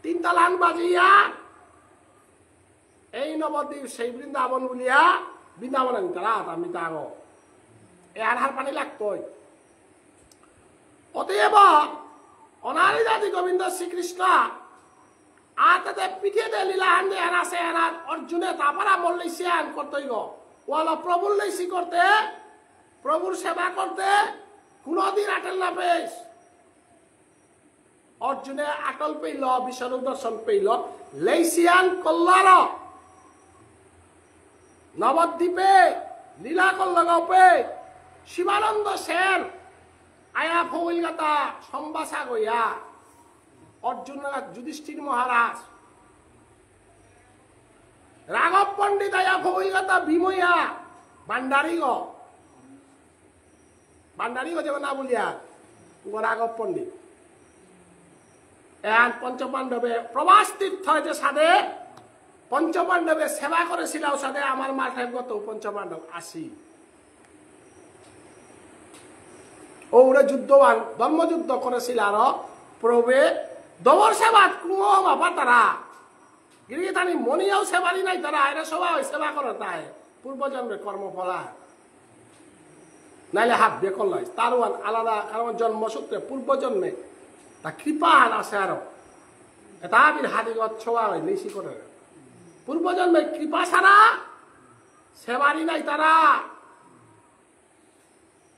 তিনটা লান বাজিয়া এই নবদ্বীপ সেই বৃন্দাবন বলিয়া বৃন্দাবন তারা আমি তাগ এর হার পানি লাগতই অতএব অনারি জাতি গোবিন্দ শ্রীকৃষ্ণ আর তাতে পিঠে দে লীলা হান দে এনা সে এনা অর্জুনে তারপরা মল্লিসি আন করতই গো ওয়ালা প্রভুর লেসি করতে প্রভুর সেবা করতে কোনদিন আটেল না পেস অর্জুনে আটল পেইল বিষ্ণু দর্শন পেইল লেসিয়ান কল্লার নবদ্বীপে লীলা কল্লগপে শিবানন্দ সেন আয়া ফৌলগাতা সম্বাসা গইয়া অর্জুন যুধিষ্ঠির মহারাজ রাঘব পণ্ডিত আয়া ফৌলগাতা বিময়া ভান্ডারি গো যেমন না বলিয়া রাঘব পণ্ডিত এন পঞ্চপাণ্ডবে প্রবাস তীর্থ যে সাধে পঞ্চপাণ্ডবে সেবা করেছিল সাধে আমার মাথায় গত পঞ্চপাণ্ডব আসি ওরে যুদ্ধবান ধর্মযুদ্ধ করেছিল আর প্রবে দবর সেবা কুমো বাবা তারা গিরিতানি মনিয়াও সেবারি নাই তারা এরা সবাই সেবা করে তাই পূর্বজন্মের কর্মফলা নাইলে হাত বেকল নয় তার আলাদা কারণ জন্মসূত্রে পূর্বজন্মে তা কৃপা আছে আরো এটা আবির হাতিগত ছোয়া হয় নিশি করে পূর্বজন্মের কৃপা ছাড়া সেবারি নাই তারা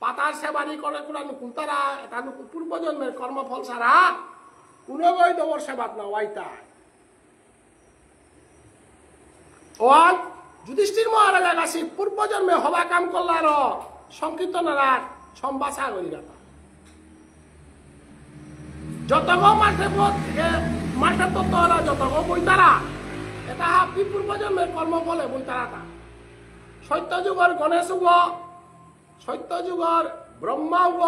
পাতার সেবারি করে কোন তারা এটা পূর্বজন্মের কর্মফল ছাড়া কোনো গই দবর সেবাত না ওয়াইতা ওয়ান যুধিষ্ঠির মহারাজা কাছে পূর্বজন্মে হবা কাম করলার সংকীর্তনারা সম্বাসা হয়ে গেল যতগো মাঠে তত্ত্বরা যতগো বইতারা এটা হাপি পূর্বজন্মের কর্মফলে বইতারা তা সত্যযুগর গণেশ উগ সত্যযুগর ব্রহ্মা উগ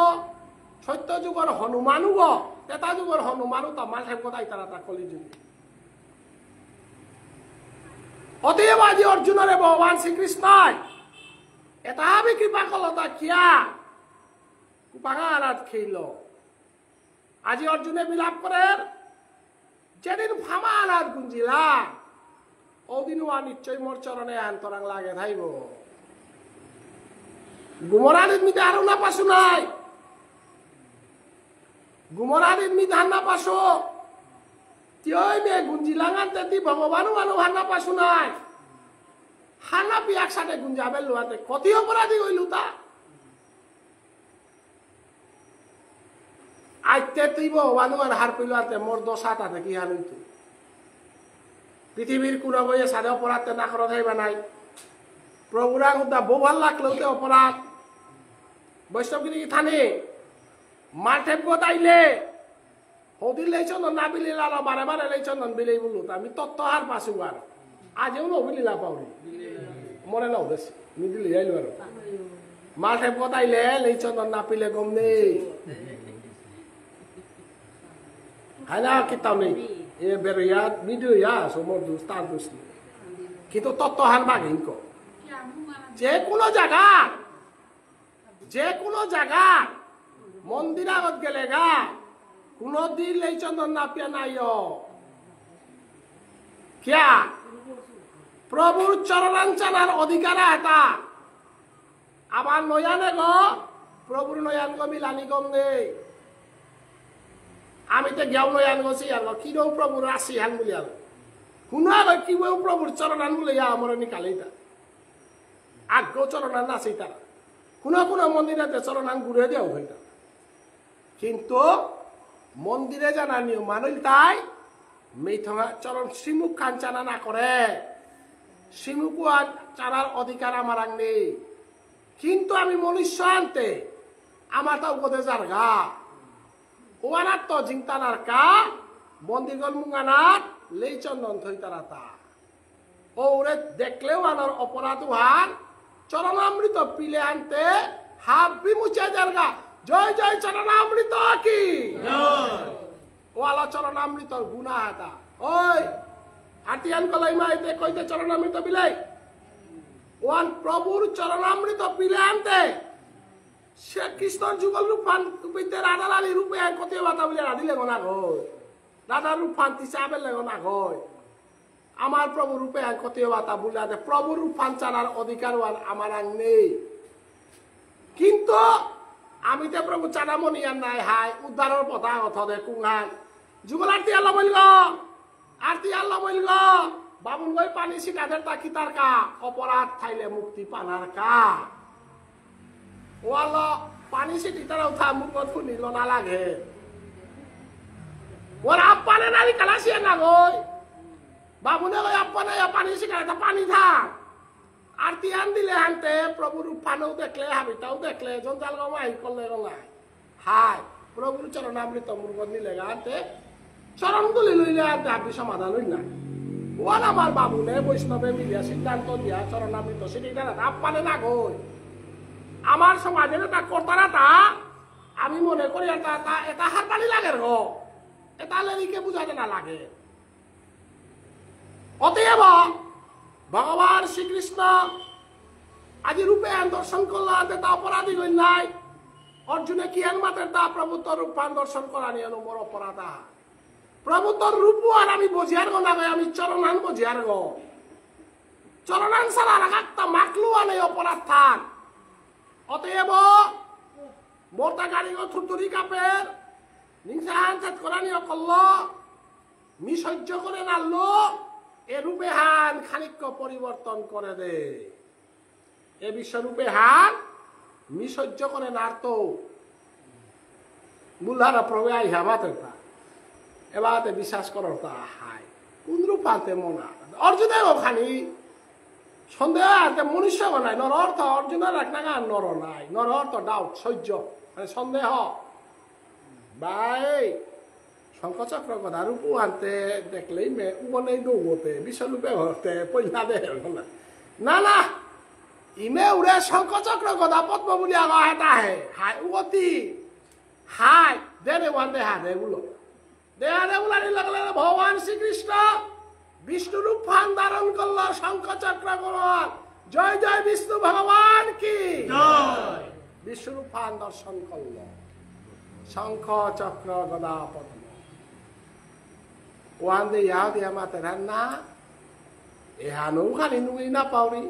সত্যযুগর হনুমান উগ তেতা যুগর হনুমানও তা মাঠে কোথায় তারা তা কলিযুগে অতএব আজি অর্জুনরে ভগবান শ্রীকৃষ্ণ এটা আমি কৃপা করলো তা কিয়া কুপাঙারাত খেইল আজি অর্জুনে বিলাপ করেন যেদিন ফামা আনাত গুঞ্জিলা ওদিন ওয়া নিশ্চয় মোর চরণে আন্তরাং লাগে থাইব গুমরানির মিতে আরো না পাশু নাই গুমরানির মিতে হান্না পাশো তিয় মে গুঞ্জিলাঙান তেতি ভগবানও মানু হান্না পাশু নাই হানা পিয়াক সাথে গুঞ্জাবে লোয়াতে কতি অপরাধী হইলু তা আইতে তুই ভগবান হার পিলাতে মোর দশা তাতে কি হান হইতো পৃথিবীর কোন বইয়ে সাদে অপরাধ না করা থাইবা নাই প্রভুরা উদ্দা বউ ভাল লাগলেও অপরাধ বৈষ্ণবগিরি থানে মাঠে গোদাইলে হদিল চন্দন না বিলিলা বারে বারে লাই চন্দন বিলেই বললো আমি তত্ত্ব হার পাশু আর আজও নবিলিলা পাউনি মনে নাও বেশি মিদিলে যাইলো আর মাঠে গোদাইলে লাই চন্দন না পিলে গম নেই হয় না কিতাও নেই এ বেরিয়া ভিডিও ইয়া সমর দুস্তান দুস্তি কিন্তু তত্ত্ব হার বাঘ যে কোনো জায়গা মন্দির আগত গেলে গা কোন দিন এই চন্দন নাপিয়া নাই কিয়া প্রভুর চরণাঞ্চনার অধিকার এটা আবার নয়ানে গো প্রভুর নয়ান গো মিলানি গম নেই আমি তো গেও নয়ান গছি আর কিরও প্রভুর রাশি হান বলি আর কোনো আগে কি প্রভুর চরণান বলে আমার নিকালেইতা আগ্য চরণান নাচি তারা কোনো মন্দিরে চরণান ঘুরে দেও হইতা কিন্তু মন্দিরে জানা নিয়ম মানুষ তাই মেথা চরণ শ্রীমুখ খান চানা না করে শ্রীমুখ চানার অধিকার আমার আগ নেই কিন্তু আমি মনুষ্য আনতে আমার তা উপদে যার গা ওয়ানার তো জিংতানার কা মন্দিরগল মুঙ্গানার লেই চন্দন থই তারা তা ওরে দেখলেও আনার অপরাধ হান চরণামৃত পিলে আনতে হাবি মুছে যার গা জয় জয় চরণামৃত কি ওয়ালা চরণামৃত গুণা হাতা ওই হাতিয়ান কলাই মাইতে কইতে চরণামৃত বিলাই ওয়ান প্রভুর চরণামৃত পিলে আনতে সে কৃষ্ণর যুগল রূপান বিদ্যে রাধা রানী রূপে কত বাতা বলে রাধিলে গনা গয় রাধা রূপান তিসাবে লেগনা গয় আমার প্রভু রূপে কত বাতা বলে প্রভু রূপান চানার অধিকার আমার আং নেই কিন্তু আমি তো প্রভু চানা মনি আর নাই হাই উদ্ধারের পথা অথ দে কুঙান যুগল আরতি আল্লাহ বলল আরতি আল্লাহ বলল বাবুল গই পানি শিকাদের তাকি তার কা অপরাধ থাইলে মুক্তি পানার কা ওয়ালা পানি সিটি তারা উঠা মুখত শুনিল না লাগে ওর আপ্পানে নারী কালাসিয়া না গই বাবুনে গই আপ্পানে পানি শিকারে পানি থাক আরতি আন দিলে হানতে প্রভুর ফানেও দেখলে হাবিটাও দেখলে জঞ্জাল গমাই করলে রঙাই হাই প্রভুর চরণামৃত মুরগত নিলে আনতে চরণ তুলি লইলে আনতে হাবি সমাধান হই না ওয়ান আমার বাবুনে বৈষ্ণবে মিলিয়া সিদ্ধান্ত দিয়া চরণামৃত সিটি তারা আপ্পানে না গই আমার সমাজের এটা কর্তারা তা আমি মনে করি এটা হারতালি লাগে গো এটা লেরিকে বুঝাতে না লাগে অতএব ভগবান শ্রীকৃষ্ণ আজি রূপে দর্শন করলাম তা অপরাধী হইল নাই অর্জুনে কি মাতের তা প্রভুত্ব রূপান দর্শন করা নিয়ে মোর অপরাধ প্রভুত্বর রূপ আর আমি বজিয়ার গো না আমি চরণান বজিয়ার গো চরণান সারা রাখাত্তা মাকলু আনে অপরাধ থাক অতএব মোরতা গাড়ি গো থুরথুরি কাপের নিংসান চাত করা নিয়ে করল মি সহ্য করে নাড়লো এ রূপে হান খানিক পরিবর্তন করে দে এ বিশ্বরূপে হান মি সহ্য করে নাড়তো মুল্লারা প্রভু আই হামাতে তা এবারে বিশ্বাস করো তা হাই কোন রূপাতে মনা অর্জুনের ওখানি সন্দেহ আনতে মনুষ্য নাই নর অর্থ অর্জুনের এক নাগা নর নাই নর অর্থ ডাউট সহ্য মানে সন্দেহ বাই শঙ্কচক্র কথা রূপু আনতে দেখলেই মে উবনেই দৌড়তে বিশ্বরূপে হতে পয়লা দে না না ইমে উড়ে শঙ্কচক্র কথা পদ্ম বলি আগা এটা হে high উগতি high they they one they হা দে বলো দেহা দে বলানি লাগলে ভগবান শ্রীকৃষ্ণ বিষ্ণু রূপ ফান ধারণ করল শঙ্কচক্র গ্রহণ জয় জয় বিষ্ণু ভগবান কি জয় বিষ্ণু রূপ ফান দর্শন করল শঙ্খ চক্র গদা পদ্ম ওয়ান দে ইয়া দিয়া মাতে না এহানো খালি নুই না পাওরি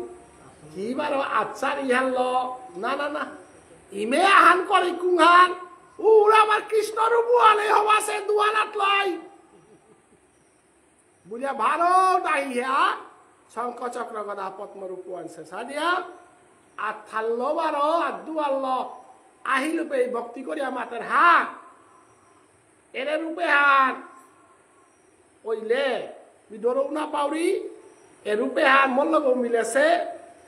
কি বারো আচ্ছার ইহান ল না না না ইমে আহান করে কুহান উড়া আমার কৃষ্ণ রূপ আলে হবাসে দুয়ালাত লয় বুঝিয়া ভালো ডাইয়া শঙ্খ চক্র গদা পদ্ম রূপ আনছে সাদিয়া আর থাল্ল বারো আর দুয়াল আহিলুপে ভক্তি করিয়া মাতের হাত এরে রূপে হাত ওইলে বিদরও না পাউরি এ রূপে হাত মল্লগ মিলেছে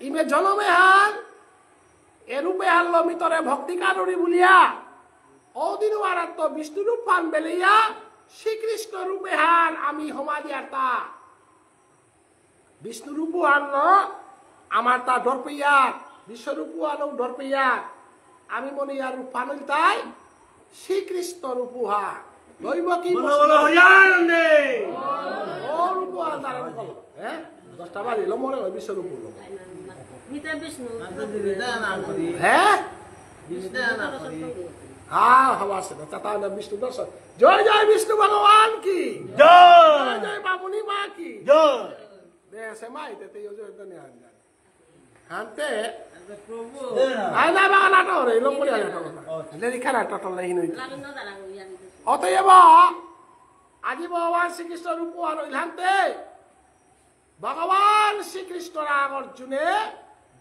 ইমে জনমে হাত এ রূপে হারল মিতরে ভক্তি কারণী বলিয়া অদিন আরাত্ম বিষ্ণু রূপ পান বেলিয়া শ্রীকৃষ্ণ রূপে হান আমি হমাদিয়ার তা বিষ্ণু রূপ আনল আমার তা ডর পেয়া বিশ্বরূপ আনো ডর পেয়া আমি মনে আর রূপ পানল তাই শ্রীকৃষ্ণ রূপ হা দৈব কি ও রূপ আন্দার কল হ্যাঁ 10টা বাজিল মনে হয় বিশ্বরূপ হ্যাঁ हाँ हवा से तथा विष्णु दर्शन जय जय विष्णु भगवान की जय जय बाबुनी माँ की जय देश माई देते यो जो दुनिया अंदर hanté ai na ba na to re lo ko ya to le ri khana to to le hin oi অতএব আজি ভগবান শ্রীকৃষ্ণ রূপ আর ইলান্তে ভগবান শ্রীকৃষ্ণ রাগ অর্জুনে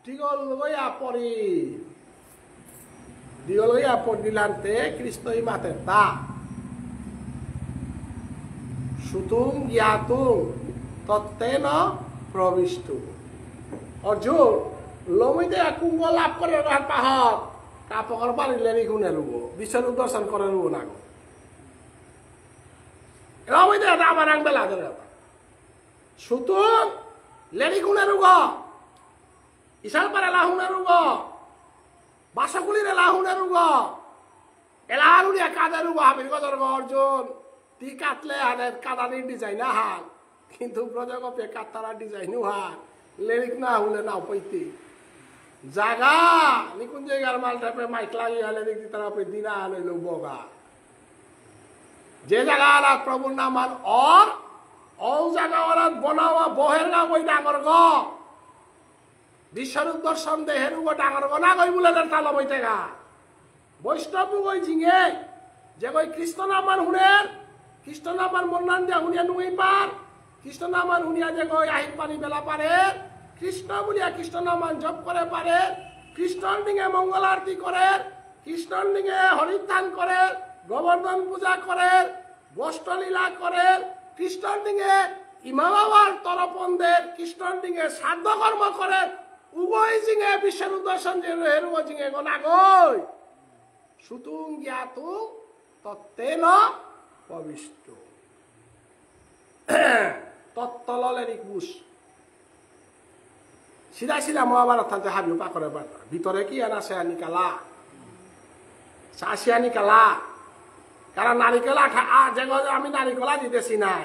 দিগল লইয়া পড়ি দিগল লইয়া পড়িলান্তে কৃষ্ণই মাতে তা সুতুং জ্ঞাতুং তত্তেন প্রবিষ্টু অর্জুন লমিতে কুঙ্গ লাভ করে পাহাড় কাপড় পারিলে নিগুনে রুব বিশ্বরূপ দর্শন করে রুব না লমিতে আমার আং বেলা ধরে সুতুং লেরি গুনে রুগ ইশাল পারে লাহুনে রুগ বাসকুলিরে লাহুনে রুগ এলাহুনিয়া কাদে রুগ হাবির গজর অর্জুন তি কাটলে হানের কাদানির ডিজাইন হান কিন্তু ব্রজগপে কাতারা ডিজাইন হান লেরিক না হলে না পৈতি জাগা নিকুন জায়গার মালটা পে মাইক লাগিয়ে লেরিক তারা পে দিনা আনইল বগা যে জায়গা আর প্রভুর নাম আর ও জায়গা ওরা বনাওয়া বহের না ওই ডাঙর গ বিশ্বরূপ দর্শন দেহের গো ডাঙর গ না কই বলে তালা বইতে গা বৈষ্ণব ওই ঝিঙে যে কই কৃষ্ণ নামার হুনের কৃষ্ণ নামার মন্নান দিয়া হুনিয়া নুই পার কৃষ্ণ নামান হুনিয়া যে কই আহির পানি বেলা পারে কৃষ্ণ বলিয়া কৃষ্ণ নামান জপ করে পারে কৃষ্ণর দিকে মঙ্গল আরতি করে কৃষ্ণর দিকে হরিধ্যান করে গোবর্ধন পূজা করে বষ্টলীলা করে কৃষ্ণর দিকে ইমা বাবার তরপনদের কৃষ্ণর দিকে শ্রাদ্ধ কর্ম করে উভয় জিঙে বিশ্বের দর্শন যে হেরু জিঙে গনা গই সুতুং জ্ঞাতু তত্তেন প্রবিষ্ট তত্তলের ইকুশ সিধা সিধা মহাভারত থাকতে হাবি পাকরে ভিতরে কি আনা সে নিকালা সাসিয়া নিকালা কারণ নারিকেল যে আমি নারিকলা দিতেছি নাই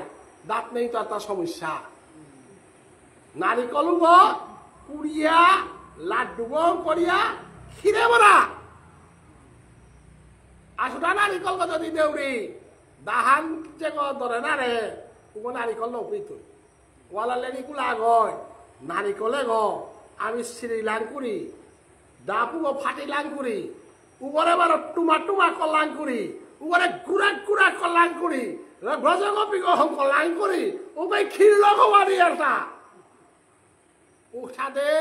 দাঁত নেই তো একটা সমস্যা নারিকল কুড়িয়া লাড্ডু করিয়া খিরে বরা আসুটা নারিকল যদি দেউরি দাহান যে ধরে না রে উগো নারিকল নপিত ওয়ালা লেনি কুলা গয় নারিকলে গ আমি শ্রীলাং করি দাপু ফাটিলাং করি উপরে বার টুমা টুমা কল্যাণ করি উপরে গুড়া গুড়া কল্যাণ করি ব্রজগপি গহম কল্যাণ করি উপায় ক্ষীর লগবাড়ি একটা উঠাদে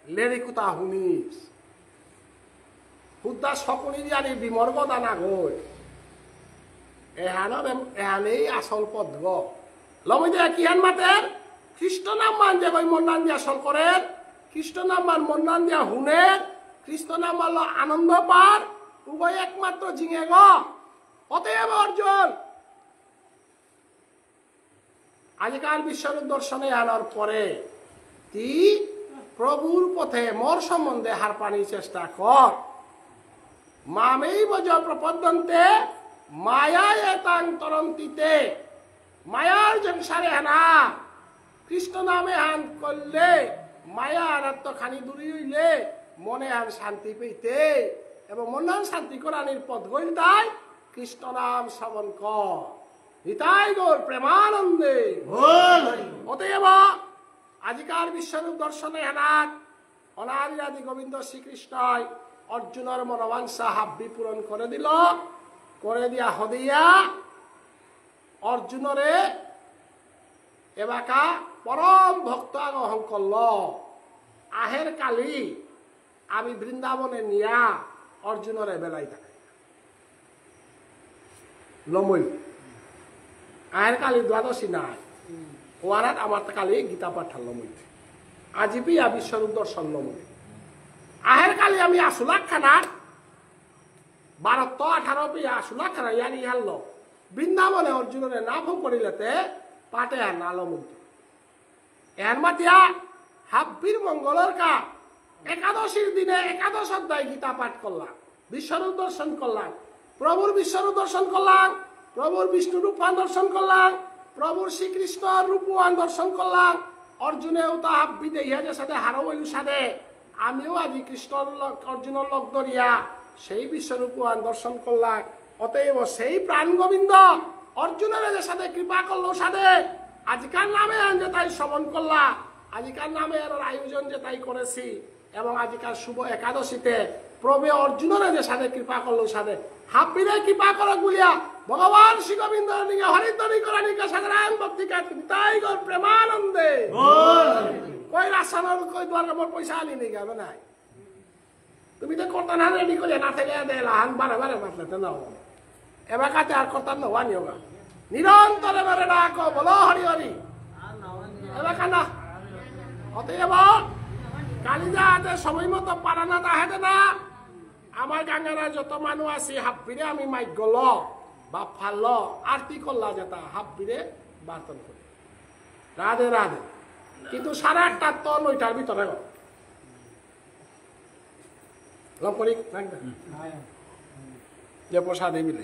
লেরি কুতা শুনিস সুদ্ধা সকলি জানি বিমর্গ দানা গৈ এহানেই আসল পদ গ লমি দিয়া কিহান মাতের কৃষ্ণ নাম মান যে কই মন্নান দিয়া শঙ্করের কৃষ্ণ নাম মান মন্নান দিয়া হুনের কৃষ্ণ নাম মানল আনন্দ পার উভয় একমাত্র জিঙে গ অতএব অর্জুন আজকাল বিশ্বরূপ দর্শনে আনার পরে তি প্রভুর পথে মোর সম্বন্ধে হার পানির চেষ্টা কর মামেই বজ প্রপদ্যন্তে মায়া এতাং তরন্তিতে মায়ার সংসারে হানা কৃষ্ণ নামে হান করলে মায়া আনাত্ম খানি দূরি হইলে মনে হান শান্তি পেতে এবং মন শান্তি করানির পথ গইল তাই কৃষ্ণ নাম শ্রবণ কর নিতাই গৌর প্রেমানন্দে অতএব আজিকার বিশ্বরূপ দর্শনে হেনাত অনাদি আদি গোবিন্দ শ্রীকৃষ্ণই অর্জুনের মনোবাঞ্ছা হাব্বি পূরণ করে দিল, করে দিয়া হদিয়া অর্জুনরে এবাকা পরম ভক্ত আগহন করল। আহের কালি আমি বৃন্দাবনে নিয়া অর্জুনরে বেলাই থাকে লমই আহের কালি দ্বাদশী নাই ওয়ারাত আমার কালি গীতা পাঠাল লমই আজি পিয়া বিশ্বরূপ দর্শন লমই আহের কালি আমি আসুলাক খানার 12 তো 18 পিয়া আসুলাক খানা ইয়ানি হারল বৃন্দাবনে অর্জুনরে না ভোগ করিলেতে পাটে আর না লমই এর মাতিয়া হাব্বির মঙ্গলের কা একাদশীর দিনে একাদশ অধ্যায় গীতা পাঠ করলাম, বিশ্বরূপ দর্শন করলাম, প্রভুর বিশ্বরূপ দর্শন করলাম, প্রভুর বিষ্ণু রূপান দর্শন করলাম, প্রভুর শ্রীকৃষ্ণ রূপওয়ান দর্শন করলাম। অর্জুনেও তা হাব্বিতে ইহাজের সাথে হারো বইলু সাথে আমিও আজি কৃষ্ণ অর্জুনের লগ ধরিয়া সেই বিশ্বরূপওয়ান দর্শন করলাম। অতএব সেই প্রাণ গোবিন্দ অর্জুনের সাথে কৃপা করলো সাথে আজিকার নামে যে তাই শ্রবণ করলা, আজিকার নামে এর আয়োজন যে তাই করেছি এবং আজিকার শুভ একাদশীতে প্রভু অর্জুনের যে সাথে কৃপা করলো সাথে হাব্বিরে কৃপা করে গুলিয়া ভগবান শ্রী গোবিন্দ নিকে হরিদ্বনি করা নিকে সাধারণ ভক্তিকা তাই গর প্রেমানন্দে কই রাসানোর কই দ্বার আমার পয়সা আনি নি গাবে নাই তুমি তো করতে না রেডি করে না থেকে দে লাহান বারে বারে মাতলে নাও এবার কাতে আর করতাম না ওয়ানি হোগা নিরন্তরে বারে ডাক বলো হরি হরি এবার কানা অতএব কালিজাতে সময় মতো পারা না তাহেতে না আমার গাঙ্গারা যত মানুষ আছে হাব্বিরে আমি মাইক গল বা ফাল আরতি করলা যেটা হাব্বিরে বার্তন করি রাধে রাধে কিন্তু 8:30 তো 9টার ভিতরে লম করি যে প্রসাদ মিলে